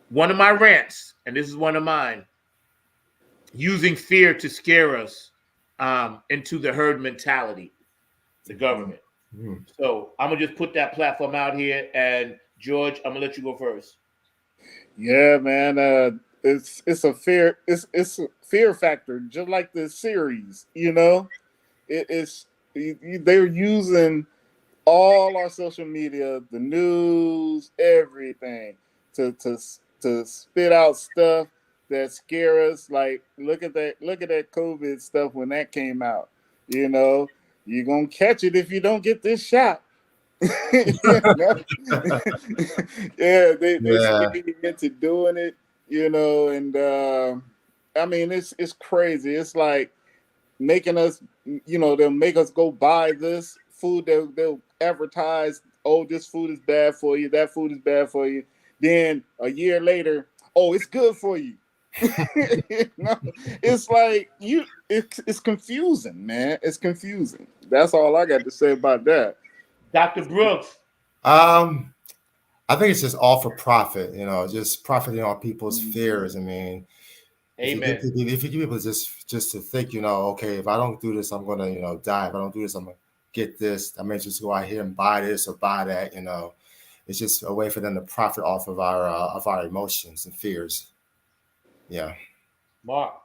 One of my rants, and this is one of mine, using fear to scare us into the herd mentality, the government. Mm. So I'm gonna just put that platform out here, and George, I'm gonna let you go first. Yeah, man. It's a fear. It's a fear factor, just like the series. You know, they're using all our social media, the news, everything to spit out stuff that scare us. Like look at that COVID stuff when that came out. You know, you're gonna catch it if you don't get this shot. You know? Yeah, they Yeah. scare you into doing it, you know, and I mean it's crazy. It's like making us, you know, they'll make us go buy this food. They'll advertise, oh, this food is bad for you, that food is bad for you. Then a year later, oh, it's good for you. You know, it's like it's confusing, man. It's confusing. That's all I got to say about that. Dr. Brooks. I think it's just all for profit, you know, just profiting on people's fears. I mean, Amen. if you give people just to think, you know, okay, if I don't do this, I'm gonna, you know, die. If I don't do this, I'm gonna get this. I may just go out here and buy this or buy that. You know, it's just a way for them to profit off of our emotions and fears. Yeah. Mark.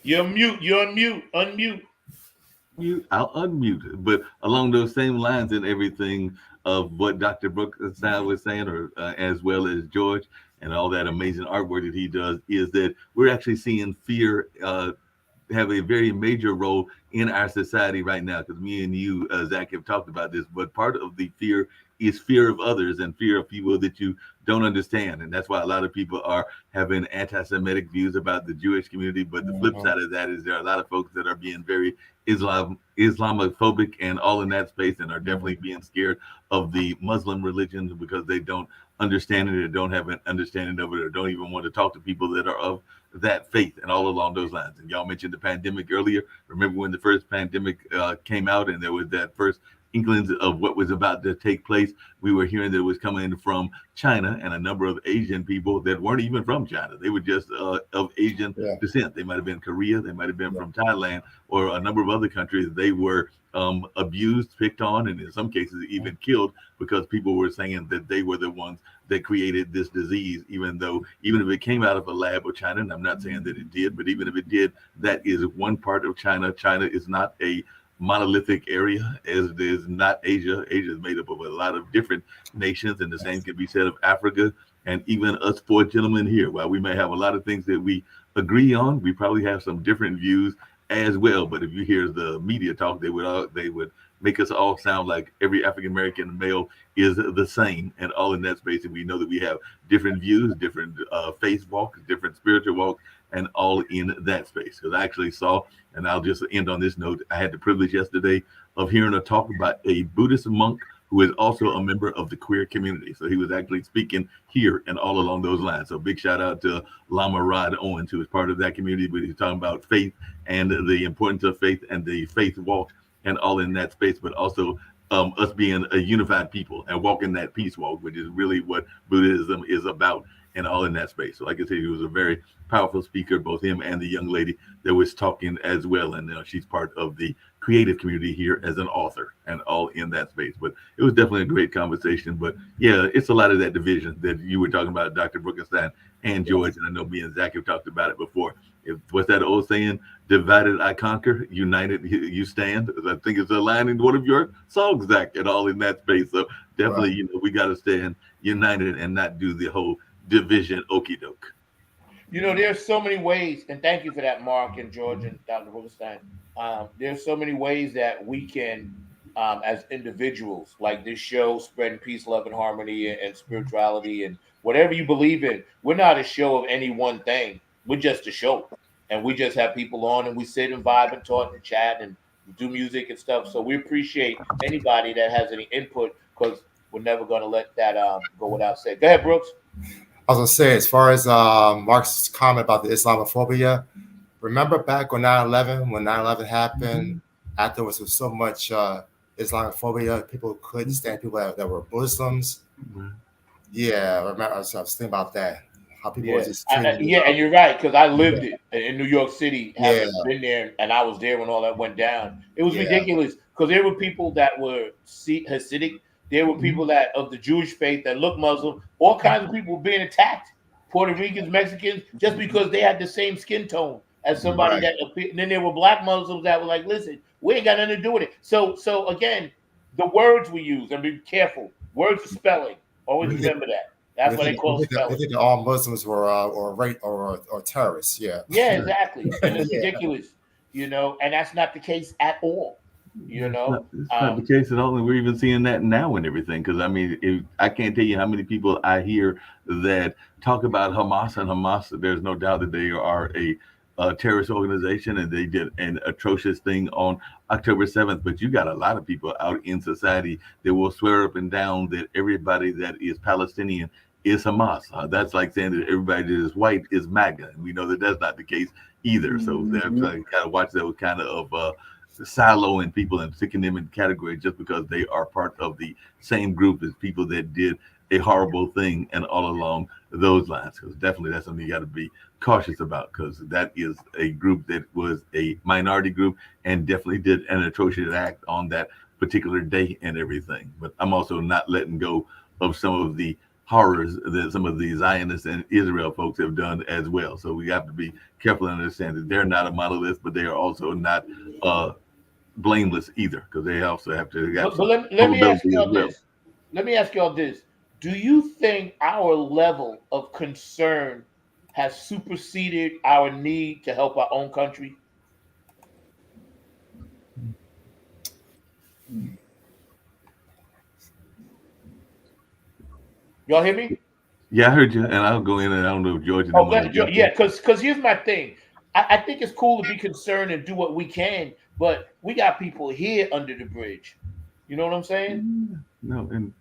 You're mute. You're on mute. Unmute. I'll unmute it. But along those same lines and everything of what Dr. Brooks was saying, or as well as George and all that amazing artwork that he does, is that we're actually seeing fear have a very major role in our society right now. Because me and you, Zach, have talked about this, but part of the fear is fear of others and fear of people that you don't understand. And that's why a lot of people are having anti-Semitic views about the Jewish community. But the flip side of that is there are a lot of folks that are being very Islamophobic and all in that space, and are definitely being scared of the Muslim religions because they don't understand it or don't have an understanding of it or don't even want to talk to people that are of that faith and all along those lines. And y'all mentioned the pandemic earlier. Remember when the first pandemic came out and there was that first inklings of what was about to take place? We were hearing that it was coming from China and a number of Asian people that weren't even from China. They were just of Asian descent. They might have been Korea, they might have been from Thailand or a number of other countries. They were abused, picked on, and in some cases even killed because people were saying that they were the ones that created this disease, even if it came out of a lab of China, and I'm not saying that it did, but even if it did, that is one part of China. China is not a monolithic area, as it is not Asia. Asia is made up of a lot of different nations, and the same can be said of Africa. And even us four gentlemen here, while we may have a lot of things that we agree on, we probably have some different views as well. But if you hear the media talk, they would make us all sound like every African American male is the same, and all in that space. And we know that we have different views, different faith walks, different spiritual walks, and all in that space. Because I actually saw, and I'll just end on this note, I had the privilege yesterday of hearing a talk about a Buddhist monk who is also a member of the queer community. So he was actually speaking here and all along those lines. So big shout out to Lama Rod Owens, who is part of that community, but he's talking about faith and the importance of faith and the faith walk and all in that space, but also us being a unified people and walking that peace walk, which is really what Buddhism is about, and all in that space. So like I said, he was a very powerful speaker, both him and the young lady that was talking as well. And she's part of the creative community here as an author and all in that space. But it was definitely a great conversation. But yeah, it's a lot of that division that you were talking about, Dr. Brookenstein and George. And I know me and Zach have talked about it before. What's that old saying? Divided I conquer, united you stand. I think it's a line in one of your songs, Zach, and all in that space. So definitely, you know, we got to stand united and not do the whole division okey doke. You know, there's so many ways, and thank you for that, Mark and George and Dr. Rubenstein. There's so many ways that we can, as individuals, like this show, spreading peace, love, and harmony, and spirituality, and whatever you believe in. We're not a show of any one thing. We're just a show, and we just have people on, and we sit and vibe and talk and chat and do music and stuff. So we appreciate anybody that has any input, because we're never going to let that go without saying. Go ahead, Brooks. I was going to say, as far as Mark's comment about the Islamophobia, remember back on 9/11, when 9/11 happened, after there was so much Islamophobia. People couldn't stand people that were Muslims. Yeah, I remember. I was thinking about that. How people were just treated. And you're right, because I lived it in New York City, having Yeah. been there, and I was there when all that went down. It was Yeah. ridiculous because there were people that were Hasidic, there were people that of the Jewish faith that looked Muslim, all kinds of people were being attacked, Puerto Ricans, Mexicans, just because they had the same skin tone as somebody Right. that appeared. And then there were black Muslims that were like, "Listen, we ain't got nothing to do with it." So again, the words we use, and be careful. Words of spelling. Always remember that. That's why they call it They spelling. think that all Muslims were or rape or terrorists. Yeah. Yeah, exactly. And it's Yeah. ridiculous, and that's not the case at all. It's not the case at all, and we're even seeing that now and everything. Because I mean, I can't tell you how many people I hear that talk about Hamas and Hamas. There's no doubt that they are a terrorist organization, and they did an atrocious thing on October 7th. But you got a lot of people out in society that will swear up and down that everybody that is Palestinian is Hamas. That's like saying that everybody that is white is MAGA, and we know that that's not the case either. So that's kind of watch those kind of siloing people and sticking them in category just because they are part of the same group as people that did a horrible thing and all along those lines. Because definitely that's something you got to be cautious about, because that is a group that was a minority group and definitely did an atrocious act on that particular day and everything. But I'm also not letting go of some of the horrors that some of the Zionists and Israel folks have done as well. So we have to be careful and understand that they're not a monolith, but they are also not blameless either, because they also have to. But let me ask y'all this. Let me ask y'all this. Do you think our level of concern has superseded our need to help our own country? Y'all hear me? Yeah, I heard you, and I'll go in, and I don't know if George. Because here's my thing. I think it's cool to be concerned and do what we can, but we got people here under the bridge. You know what I'm saying? No, and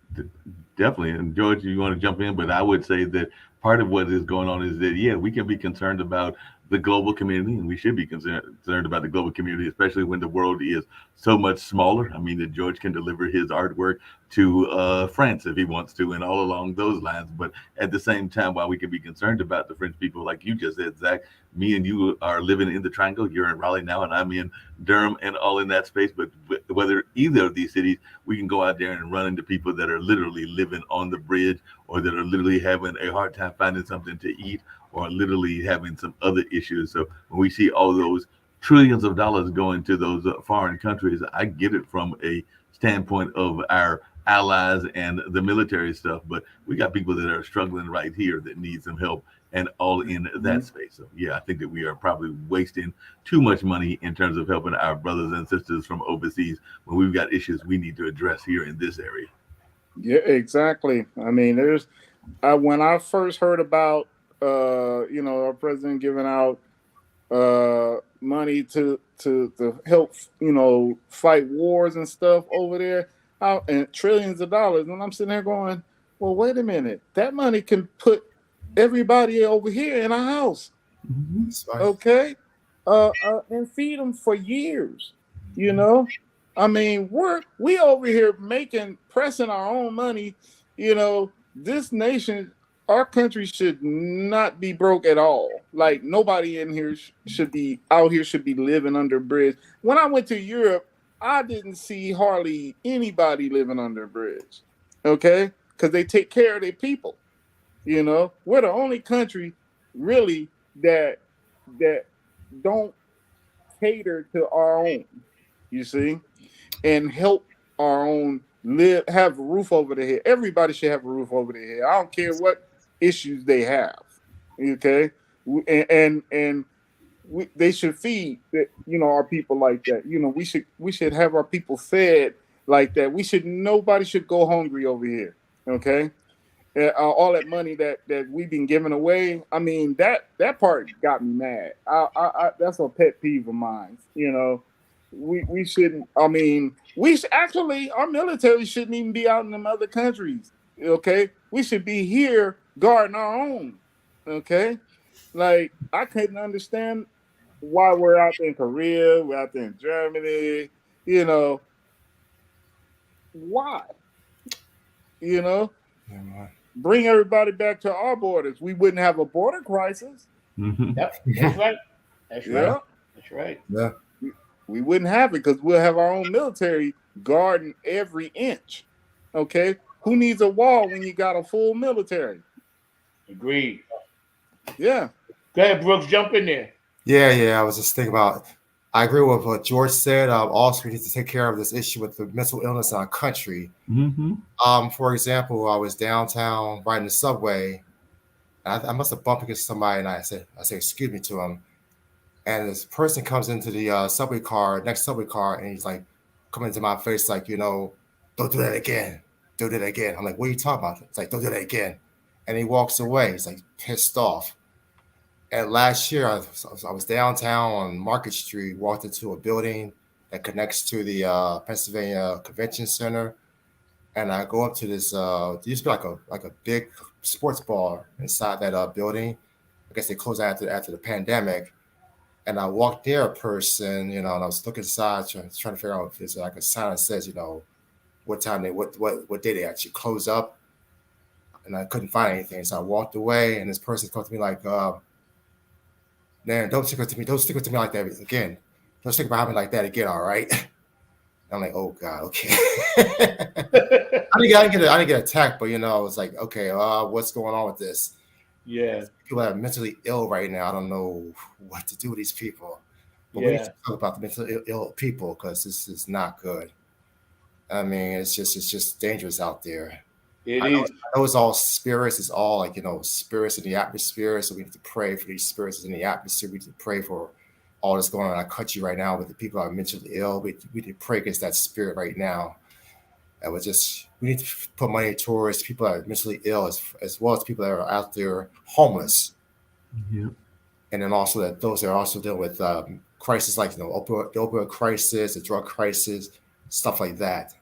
definitely. And George, you want to jump in, but I would say that part of what is going on is that, yeah, we can be concerned about the global community, and we should be concerned about the global community, especially when the world is so much smaller. I mean, that George can deliver his artwork to France if he wants to, and all along those lines. But at the same time, while we can be concerned about the French people, like you just said, Zach, me and you are living in the Triangle. You're in Raleigh now, and I'm in Durham and all in that space. But whether either of these cities, we can go out there and run into people that are literally living on the bridge, or that are literally having a hard time finding something to eat, or literally having some other issues. So when we see all those trillions of dollars going to those foreign countries, I get it from a standpoint of our allies and the military stuff, but we got people that are struggling right here that need some help, and all in that space. So yeah, I think that we are probably wasting too much money in terms of helping our brothers and sisters from overseas when we've got issues we need to address here in this area. Yeah, exactly. I mean, when I first heard about our president giving out money to help fight wars and stuff over there, and trillions of dollars, and I'm sitting there going, well, wait a minute, that money can put everybody over here in a house, okay, and feed them for years. I mean, we over here pressing our own money. This nation, our country should not be broke at all. Like, nobody in here should be living under a bridge. When I went to Europe, I didn't see hardly anybody living under a bridge, okay? Because they take care of their people. We're the only country really that don't cater to our own, you see, and help our own have a roof over their head. Everybody should have a roof over their head. I don't care what issues they have, okay? And they should feed our people like that. We should have our people fed like that. Nobody should go hungry over here, okay? All that money that we've been giving away, I mean, that part got me mad. I that's a pet peeve of mine. We shouldn't. I mean, actually, our military shouldn't even be out in them other countries. Okay, we should be here guarding our own. Okay, like, I couldn't understand why we're out there in Korea, we're out there in Germany. Why? You know, Yeah, man. bring everybody back to our borders. We wouldn't have a border crisis. Mhm. Yep, that's right. That's Yeah. right. That's right. Yeah. We wouldn't have it because we'll have our own military guarding every inch. Okay? Who needs a wall when you got a full military? Agreed. Yeah. Go ahead, Brooks, jump in there. Yeah. I was just thinking about. I agree with what George said. Also, we need to take care of this issue with the mental illness in our country. For example, I was downtown riding the subway. I must have bumped against somebody, and I said, excuse me to him. And this person comes into the next subway car, and he's like, coming into my face, like, don't do that again. Don't do that again. I'm like, what are you talking about? It's like, don't do that again. And he walks away. He's like pissed off. And last year, I was downtown on Market Street, walked into a building that connects to the Pennsylvania Convention Center. And I go up to this, there used to be like a big sports bar inside that building. I guess they closed after the pandemic. And I walked near a person, and I was looking inside, trying to figure out if there's like a sign that says, what time what day they actually close up. And I couldn't find anything. So I walked away, and this person came to me like, man, don't stick with me like that again. Don't stick behind me like that again, all right? I'm like, oh God, okay. I didn't get attacked, but I was like, okay, what's going on with this? Yeah. People that are mentally ill right now. I don't know what to do with these people. But we need to talk about the mentally ill people because this is not good. I mean, it's just dangerous out there. It I is. know it's all spirits. It's all like, spirits in the atmosphere. So we need to pray for these spirits in the atmosphere. We need to pray for all that's going on in our country right now with the people that are mentally ill. We need to pray against that spirit right now. And we need to put money towards people that are mentally ill as well as people that are out there homeless. Yeah. And then also that those that are also dealing with crisis like, the opioid crisis, the drug crisis, stuff like that.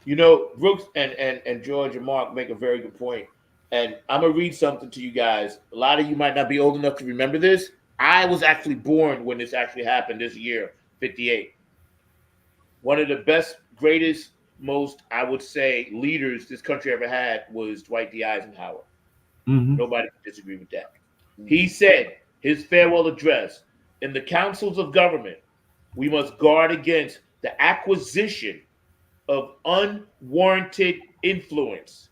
Brooks and George and Mark make a very good point. And I'm going to read something to you guys. A lot of you might not be old enough to remember this. I was actually born when this actually happened this year, 58. One of the best, greatest, most, I would say, leaders this country ever had was Dwight D. Eisenhower. Mm-hmm. Nobody can disagree with that. He said, his farewell address, in the councils of government, we must guard against the acquisition of unwarranted influence,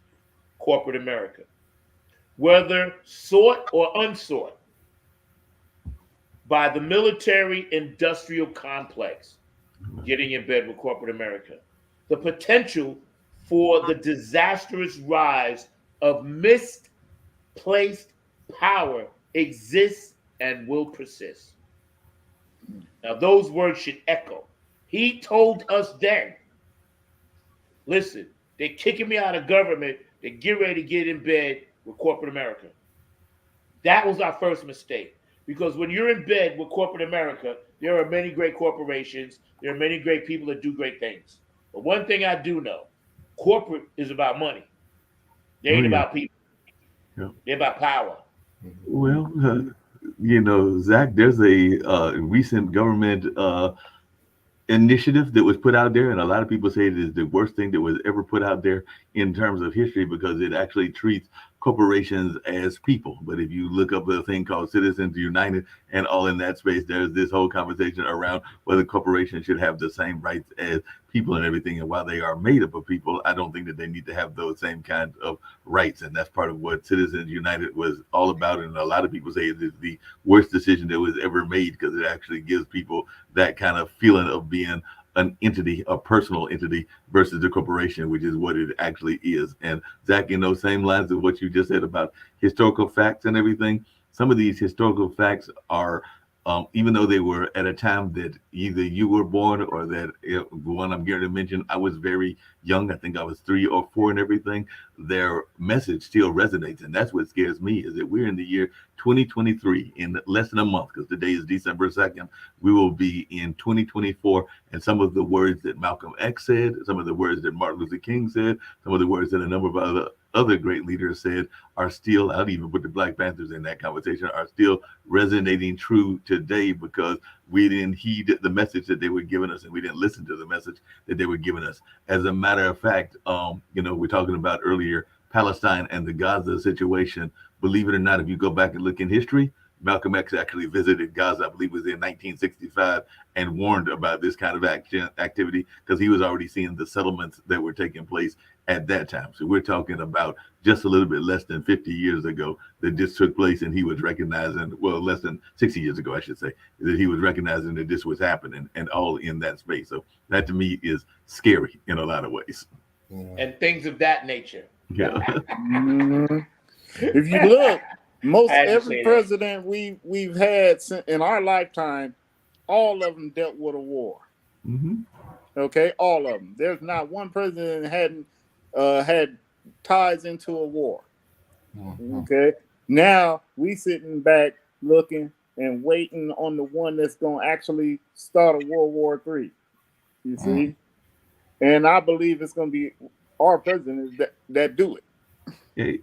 corporate America, whether sought or unsought, by the military-industrial complex, getting in bed with corporate America. The potential for the disastrous rise of misplaced power exists and will persist. Now, those words should echo. He told us then, listen, they're kicking me out of government. They're getting ready to get in bed with corporate America. That was our first mistake. Because when you're in bed with corporate America, there are many great corporations. There are many great people that do great things. But one thing I do know, corporate is about money. They ain't about people. Yeah. They're about power. Well, Zach, there's a recent government initiative that was put out there, and a lot of people say it is the worst thing that was ever put out there in terms of history because it actually treats corporations as people. But if you look up a thing called Citizens United and all in that space, there's this whole conversation around whether corporations should have the same rights as people and everything. And while they are made up of people, I don't think that they need to have those same kinds of rights. And that's part of what Citizens United was all about. And a lot of people say it is the worst decision that was ever made because it actually gives people that kind of feeling of being an entity, a personal entity versus the corporation, which is what it actually is. And Zach, in those same lines of what you just said about historical facts and everything, some of these historical facts are, even though they were at a time that either you were born or that the one I'm going to mention, I was very young. I think I was 3 or 4 and everything. Their message still resonates. And that's what scares me is that we're in the year 2023 in less than a month, because today is December 2nd. We will be in 2024. And some of the words that Malcolm X said, some of the words that Martin Luther King said, some of the words that a number of other other great leaders said are still, I'd even put the Black Panthers in that conversation, are still resonating true today because we didn't heed the message that they were giving us and we didn't listen to the message that they were giving us. As a matter of fact, we're talking about earlier Palestine and the Gaza situation. Believe it or not, if you go back and look in history, Malcolm X actually visited Gaza, I believe it was in 1965, and warned about this kind of activity because he was already seeing the settlements that were taking place at that time. So we're talking about just a little bit less than 50 years ago that this took place, and he was recognizing, well, less than 60 years ago, I should say, that he was recognizing that this was happening, and all in that space. So that to me is scary in a lot of ways. And things of that nature. Yeah. Mhm. If you look, most I had to every say that. president we've had in our lifetime, all of them dealt with a war. Mhm. Okay, all of them. There's not one president that hadn't had ties into a war. Okay, now we sitting back looking and waiting on the one that's going to actually start a World War III. You see, and I believe it's going to be our president that do it. Hey,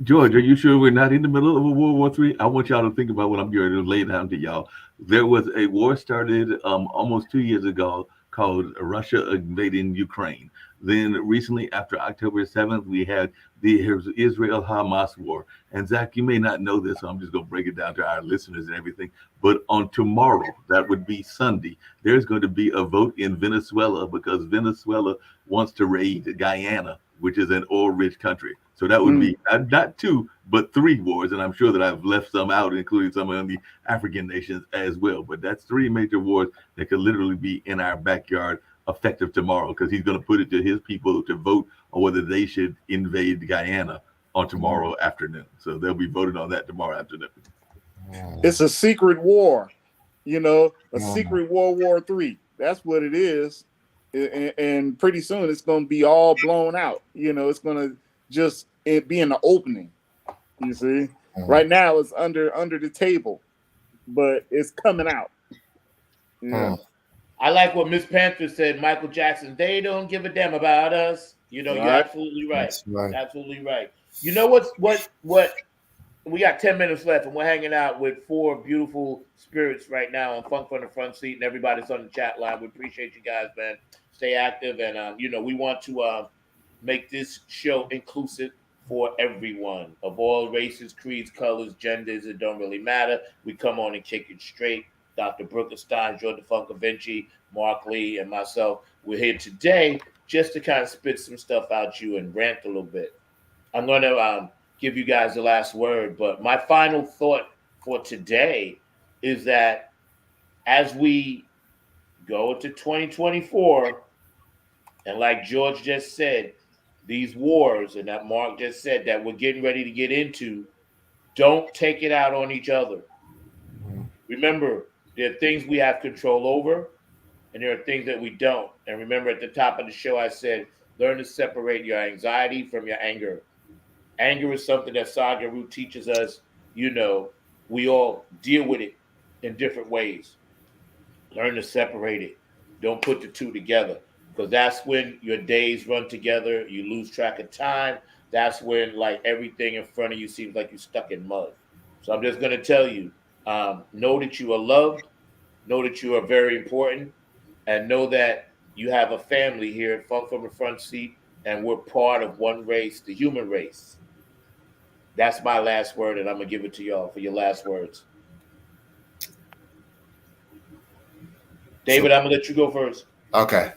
George, are you sure we're not in the middle of a World War III? I want y'all to think about what I'm going to lay down to y'all. There was a war started almost 2 years ago called Russia invading Ukraine. Then recently, after October 7th, we had the Israel-Hamas war. And Zach, you may not know this, so I'm just going to break it down to our listeners and everything. But on tomorrow, that would be Sunday, there's going to be a vote in Venezuela because Venezuela wants to raid Guyana, which is an oil-rich country. So that would be not 2, but 3 wars. And I'm sure that I've left some out, including some of the African nations as well. But that's 3 major wars that could literally be in our backyard effective tomorrow because he's going to put it to his people to vote on whether they should invade Guyana on tomorrow afternoon. So they'll be voting on that tomorrow afternoon. It's a secret war, a secret World War III. That's what it is. And pretty soon it's going to be all blown out. It's going to just be in the opening. You see, right now it's under the table, but it's coming out. Yeah. I like what Miss Panther said. Michael Jackson, they don't give a damn about us. You're absolutely right. That's right. Absolutely right. You know what? We got 10 minutes left, and we're hanging out with 4 beautiful spirits right now on Funk from the Front Seat, and everybody's on the chat line. We appreciate you guys, man. Stay active, and we want to make this show inclusive for everyone of all races, creeds, colors, genders. It don't really matter. We come on and kick it straight. Dr. Brooker Stein, Jordan Funka Vinci, Mark Lee, and myself. We're here today just to kind of spit some stuff out you and rant a little bit. I'm going to give you guys the last word, but my final thought for today is that as we go to 2024, and like George just said, these wars, and that Mark just said that we're getting ready to get into, don't take it out on each other. Remember, there are things we have control over, and there are things that we don't. And remember, at the top of the show, I said, learn to separate your anxiety from your anger. Anger is something that Saga Root teaches us. We all deal with it in different ways. Learn to separate it. Don't put the 2 together, because that's when your days run together. You lose track of time. That's when, like, everything in front of you seems like you're stuck in mud. So I'm just going to tell you, know that you are loved, know that you are very important, and know that you have a family here at Funk from the Front Seat, and we're part of one race, the human race. That's my last word, and I'm going to give it to y'all for your last words. David, I'm going to let you go first. Okay.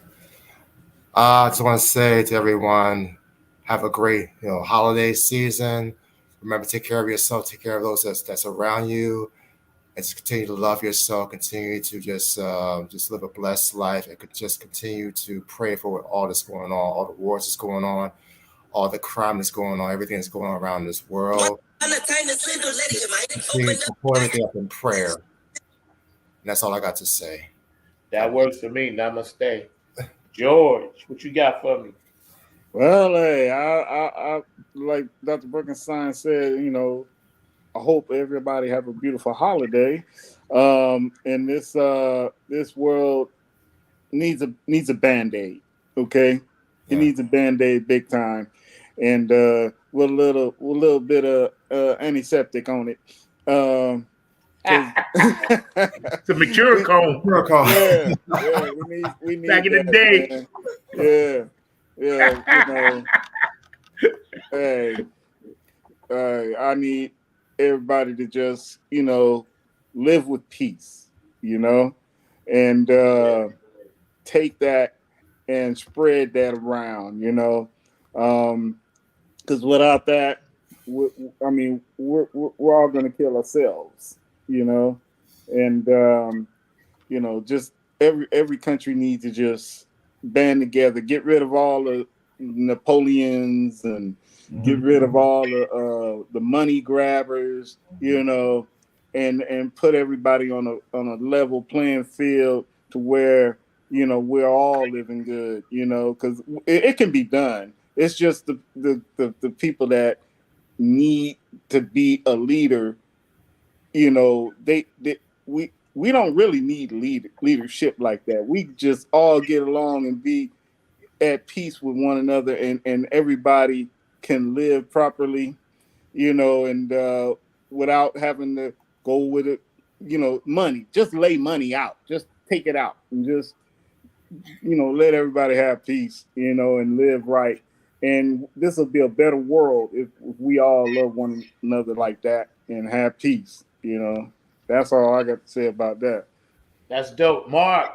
I just want to say to everyone, have a great holiday season. Remember, take care of yourself, take care of those that's around you, and just continue to love yourself, continue to just live a blessed life, and could just continue to pray for all that's going on, all the wars that's going on, all the crime that's going on, everything that's going on around this world. Continue to pour everything up in prayer. And that's all I got to say. That works for me. Namaste. George, what you got for me? Well, hey, I like Dr. Brookenstein said, I hope everybody have a beautiful holiday. And this world needs a Band-Aid, okay? It needs a Band-Aid big time. and with a little bit of antiseptic on it. 'Cause It's a mature comb. yeah, we need Back in the that, day. man. Yeah, hey, I need everybody to just, live with peace, and take that and spread that around, because without that, we're all going to kill ourselves, and just every country needs to just band together, get rid of all the Napoleons and get rid of all the money grabbers, and put everybody on a level playing field to where we're all living good, because it can be done. It's just the people that need to be a leader. We don't really need leadership like that. We just all get along and be at peace with one another, and everybody can live properly, and without having to go with it, money. Just lay money out. Just take it out and just, let everybody have peace, and live right. And this will be a better world if we all love one another like that and have peace, That's all I got to say about that. That's dope. Mark.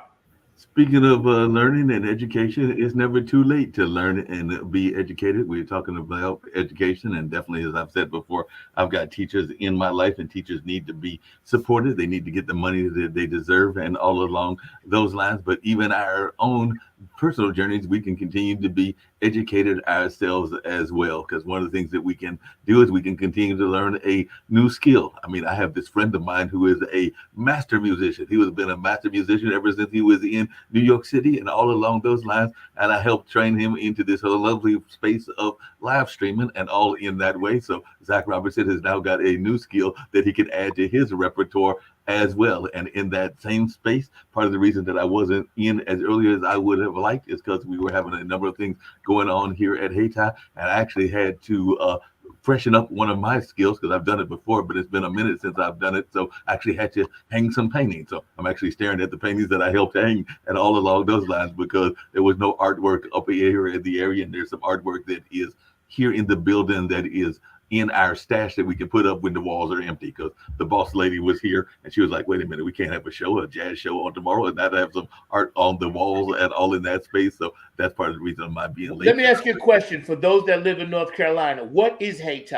Speaking of learning and education, it's never too late to learn and be educated. We're talking about education, and definitely, as I've said before, I've got teachers in my life, and teachers need to be supported. They need to get the money that they deserve, and all along those lines. But even our own personal journeys, we can continue to be educated ourselves as well. Because one of the things that we can do is we can continue to learn a new skill. I mean, I have this friend of mine who is a master musician. He has been a master musician ever since he was in New York City and all along those lines. And I helped train him into this whole lovely space of live streaming and all in that way. So Zach Robertson has now got a new skill that he can add to his repertoire as well. And in that same space, part of the reason that I wasn't in as early as I would have liked is because we were having a number of things going on here at Hayti, and I actually had to freshen up one of my skills because I've done it before, but it's been a minute since I've done it. So I actually had to hang some paintings. So I'm actually staring at the paintings that I helped hang and all along those lines because there was no artwork up here in the area. And there's some artwork that is here in the building that is in our stash that we can put up when the walls are empty, because the boss lady was here and she was like, wait a minute, we can't have a jazz show on tomorrow and not have some art on the walls and all in that space. So that's part of the reason of my being late. Let me ask you a question for those that live in North Carolina. What is Hayti?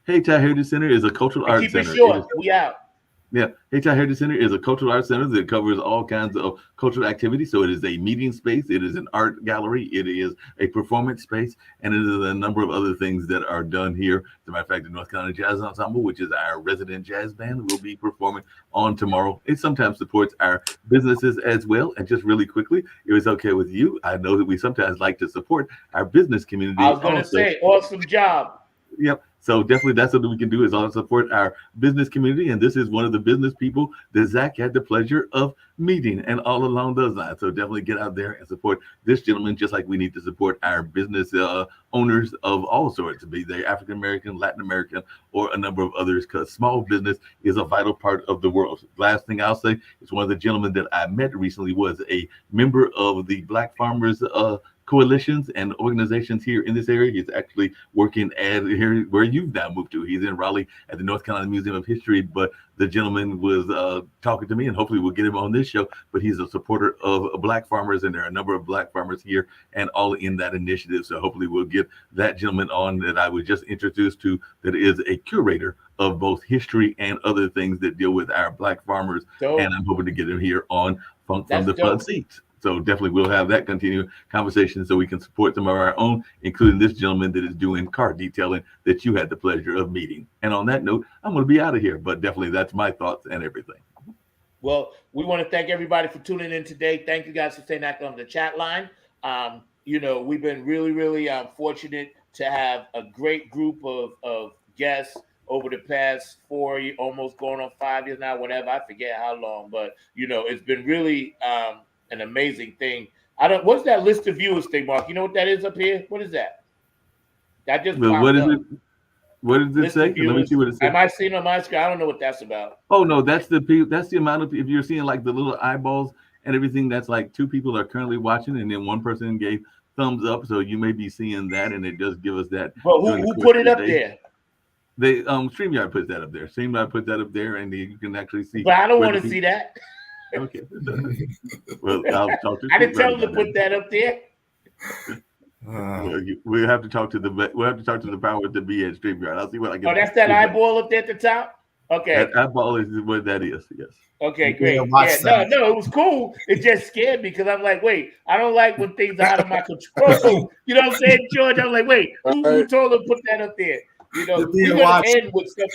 Hayti Heritage Center is a cultural arts keep center. It short. We out. Yeah, Hayti Heritage Center is a cultural arts center that covers all kinds of cultural activities. So it is a meeting space, it is an art gallery, it is a performance space, and it is a number of other things that are done here. As a matter of fact, the North Carolina Jazz Ensemble, which is our resident jazz band, will be performing on tomorrow. It sometimes supports our businesses as well. And just really quickly, if it's okay with you, I know that we sometimes like to support our business community. I was going to say, awesome job. Yep. So definitely that's something we can do is also support our business community. And this is one of the business people that Zach had the pleasure of meeting and all along those lines. So definitely get out there and support this gentleman, just like we need to support our business owners of all sorts, be they African-American, Latin American, or a number of others, because small business is a vital part of the world. Last thing I'll say is one of the gentlemen that I met recently was a member of the Black Farmers coalitions and organizations here in this area. He's actually working at here where you've now moved to. He's in Raleigh at the North Carolina Museum of History, but the gentleman was talking to me, and hopefully we'll get him on this show, but he's a supporter of Black farmers, and there are a number of Black farmers here and all in that initiative. So hopefully we'll get that gentleman on that I was just introduced to, that is a curator of both history and other things that deal with our Black farmers. Dope. And I'm hoping to get him here on Funk from the Front Seats. So definitely we'll have that continuing conversation so we can support some of our own, including this gentleman that is doing car detailing that you had the pleasure of meeting. And on that note, I'm going to be out of here, but definitely that's my thoughts and everything. Well, we want to thank everybody for tuning in today. Thank you guys for staying active on the chat line. We've been really fortunate to have a great group of guests over the past 4 years, almost going on 5 years now, whatever. I forget how long, but it's been really an amazing thing. What's that list of viewers thing, Mark? You know what that is up here? What is that? That just Well, popped what is up. it? What does it List say? of Let me viewers. see what it says. Am I seeing on my screen? I don't know what that's about. Oh no, that's the amount of, if you're seeing like the little eyeballs and everything, that's like 2 people are currently watching, and then 1 person gave thumbs up. So you may be seeing that, and it does give us that. But who put it up there? They StreamYard puts that up there. StreamYard put that up there, and you can actually see. But I don't want to see that. Okay. Well, I'll talk to. I didn't tell them to put that up there. We'll have to talk to the power to be at StreamYard. I'll see what I can. Oh, that's that eyeball up there at the top. Okay. That eyeball is what that is. Yes. Okay, great. Yeah, no, it was cool. It just scared me because I'm like, wait, I don't like when things are out of my control. You know what I'm saying, George? I'm like, wait, who told them to put that up there? You know, we're gonna end with stuff.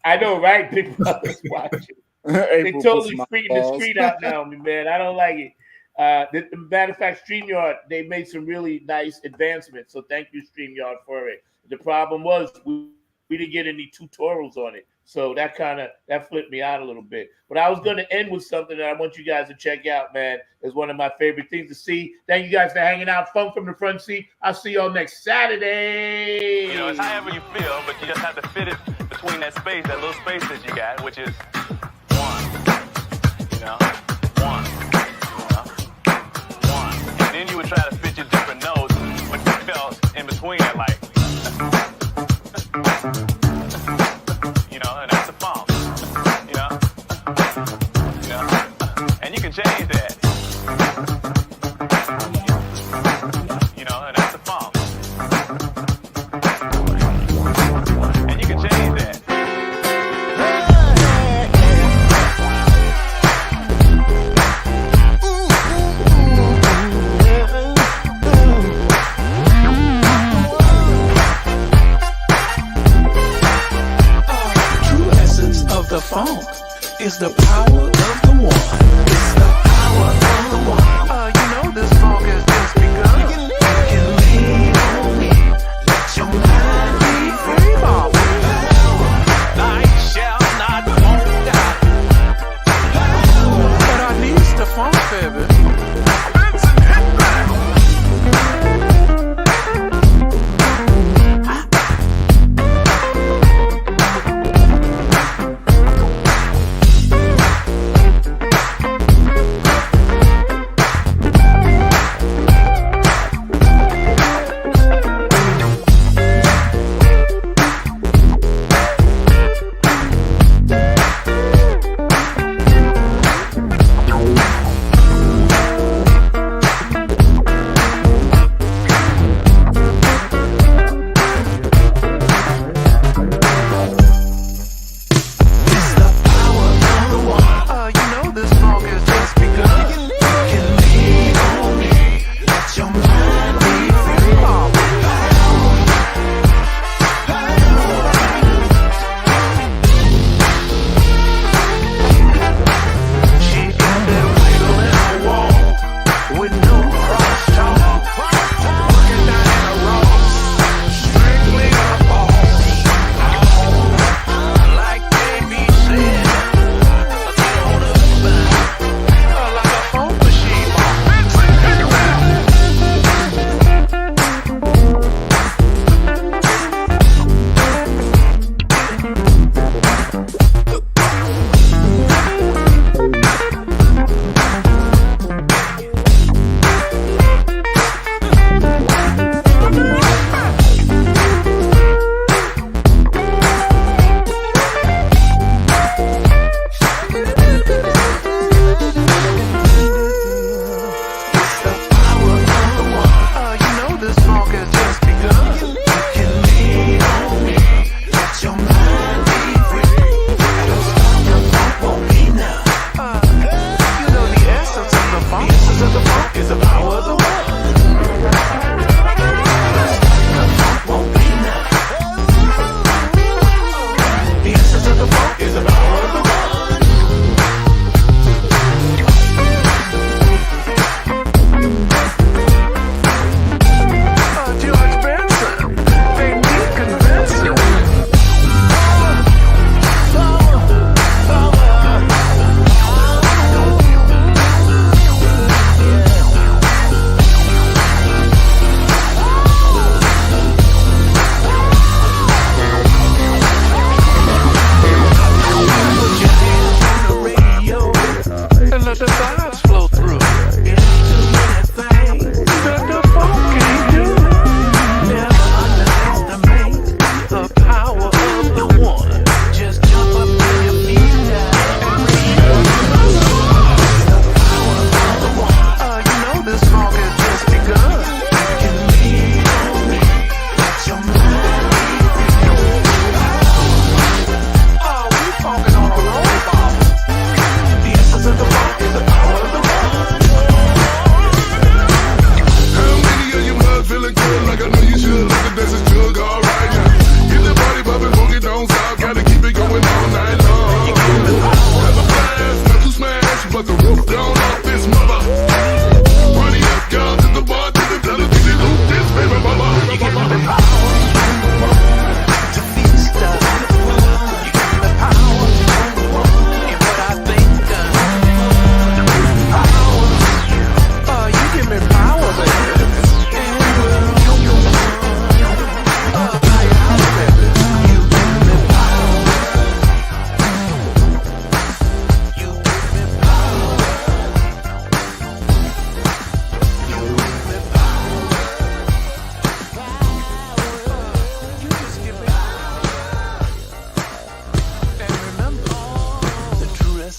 I know, right? Big Brother's watching. They totally freaking the street out now on me, man. I don't like it. The matter of fact, StreamYard, they made some really nice advancements. So thank you, StreamYard, for it. The problem was we didn't get any tutorials on it. So that flipped me out a little bit. But I was going to end with something that I want you guys to check out, man. It's one of my favorite things to see. Thank you guys for hanging out. Funk from the front seat. I'll see y'all next Saturday. You know, it's however you feel, but you just have to fit it between that space, that little space that you got, which is 1. You know, 1. And then you would try to fit your different notes, but you felt in between it, like, you know, and that's the funk, you know, and you can change that, you know, and that's the funk, and you can change that. The funk is the power of the one. It's the power of the one. You know this funk has just begun. You can lean on me. Let your mind be free, my night shall not won't die. But I need the funk, baby.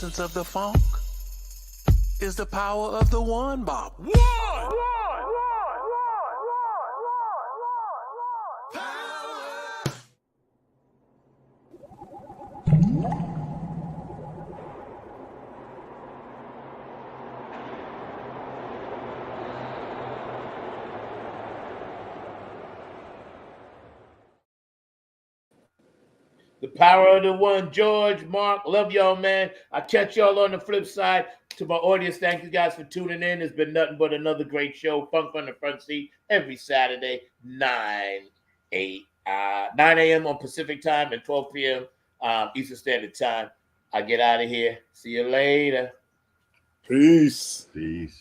essence of the funk is the power of the one, Bob. The power of the one, George, Mark, love y'all, man. I'll catch y'all on the flip side. To my audience, thank you guys for tuning in. It's been nothing but another great show. Funk from the Front Seat every Saturday, 9 a.m. on Pacific time and 12 p.m. Eastern Standard Time. I get out of here. See you later. Peace. Peace.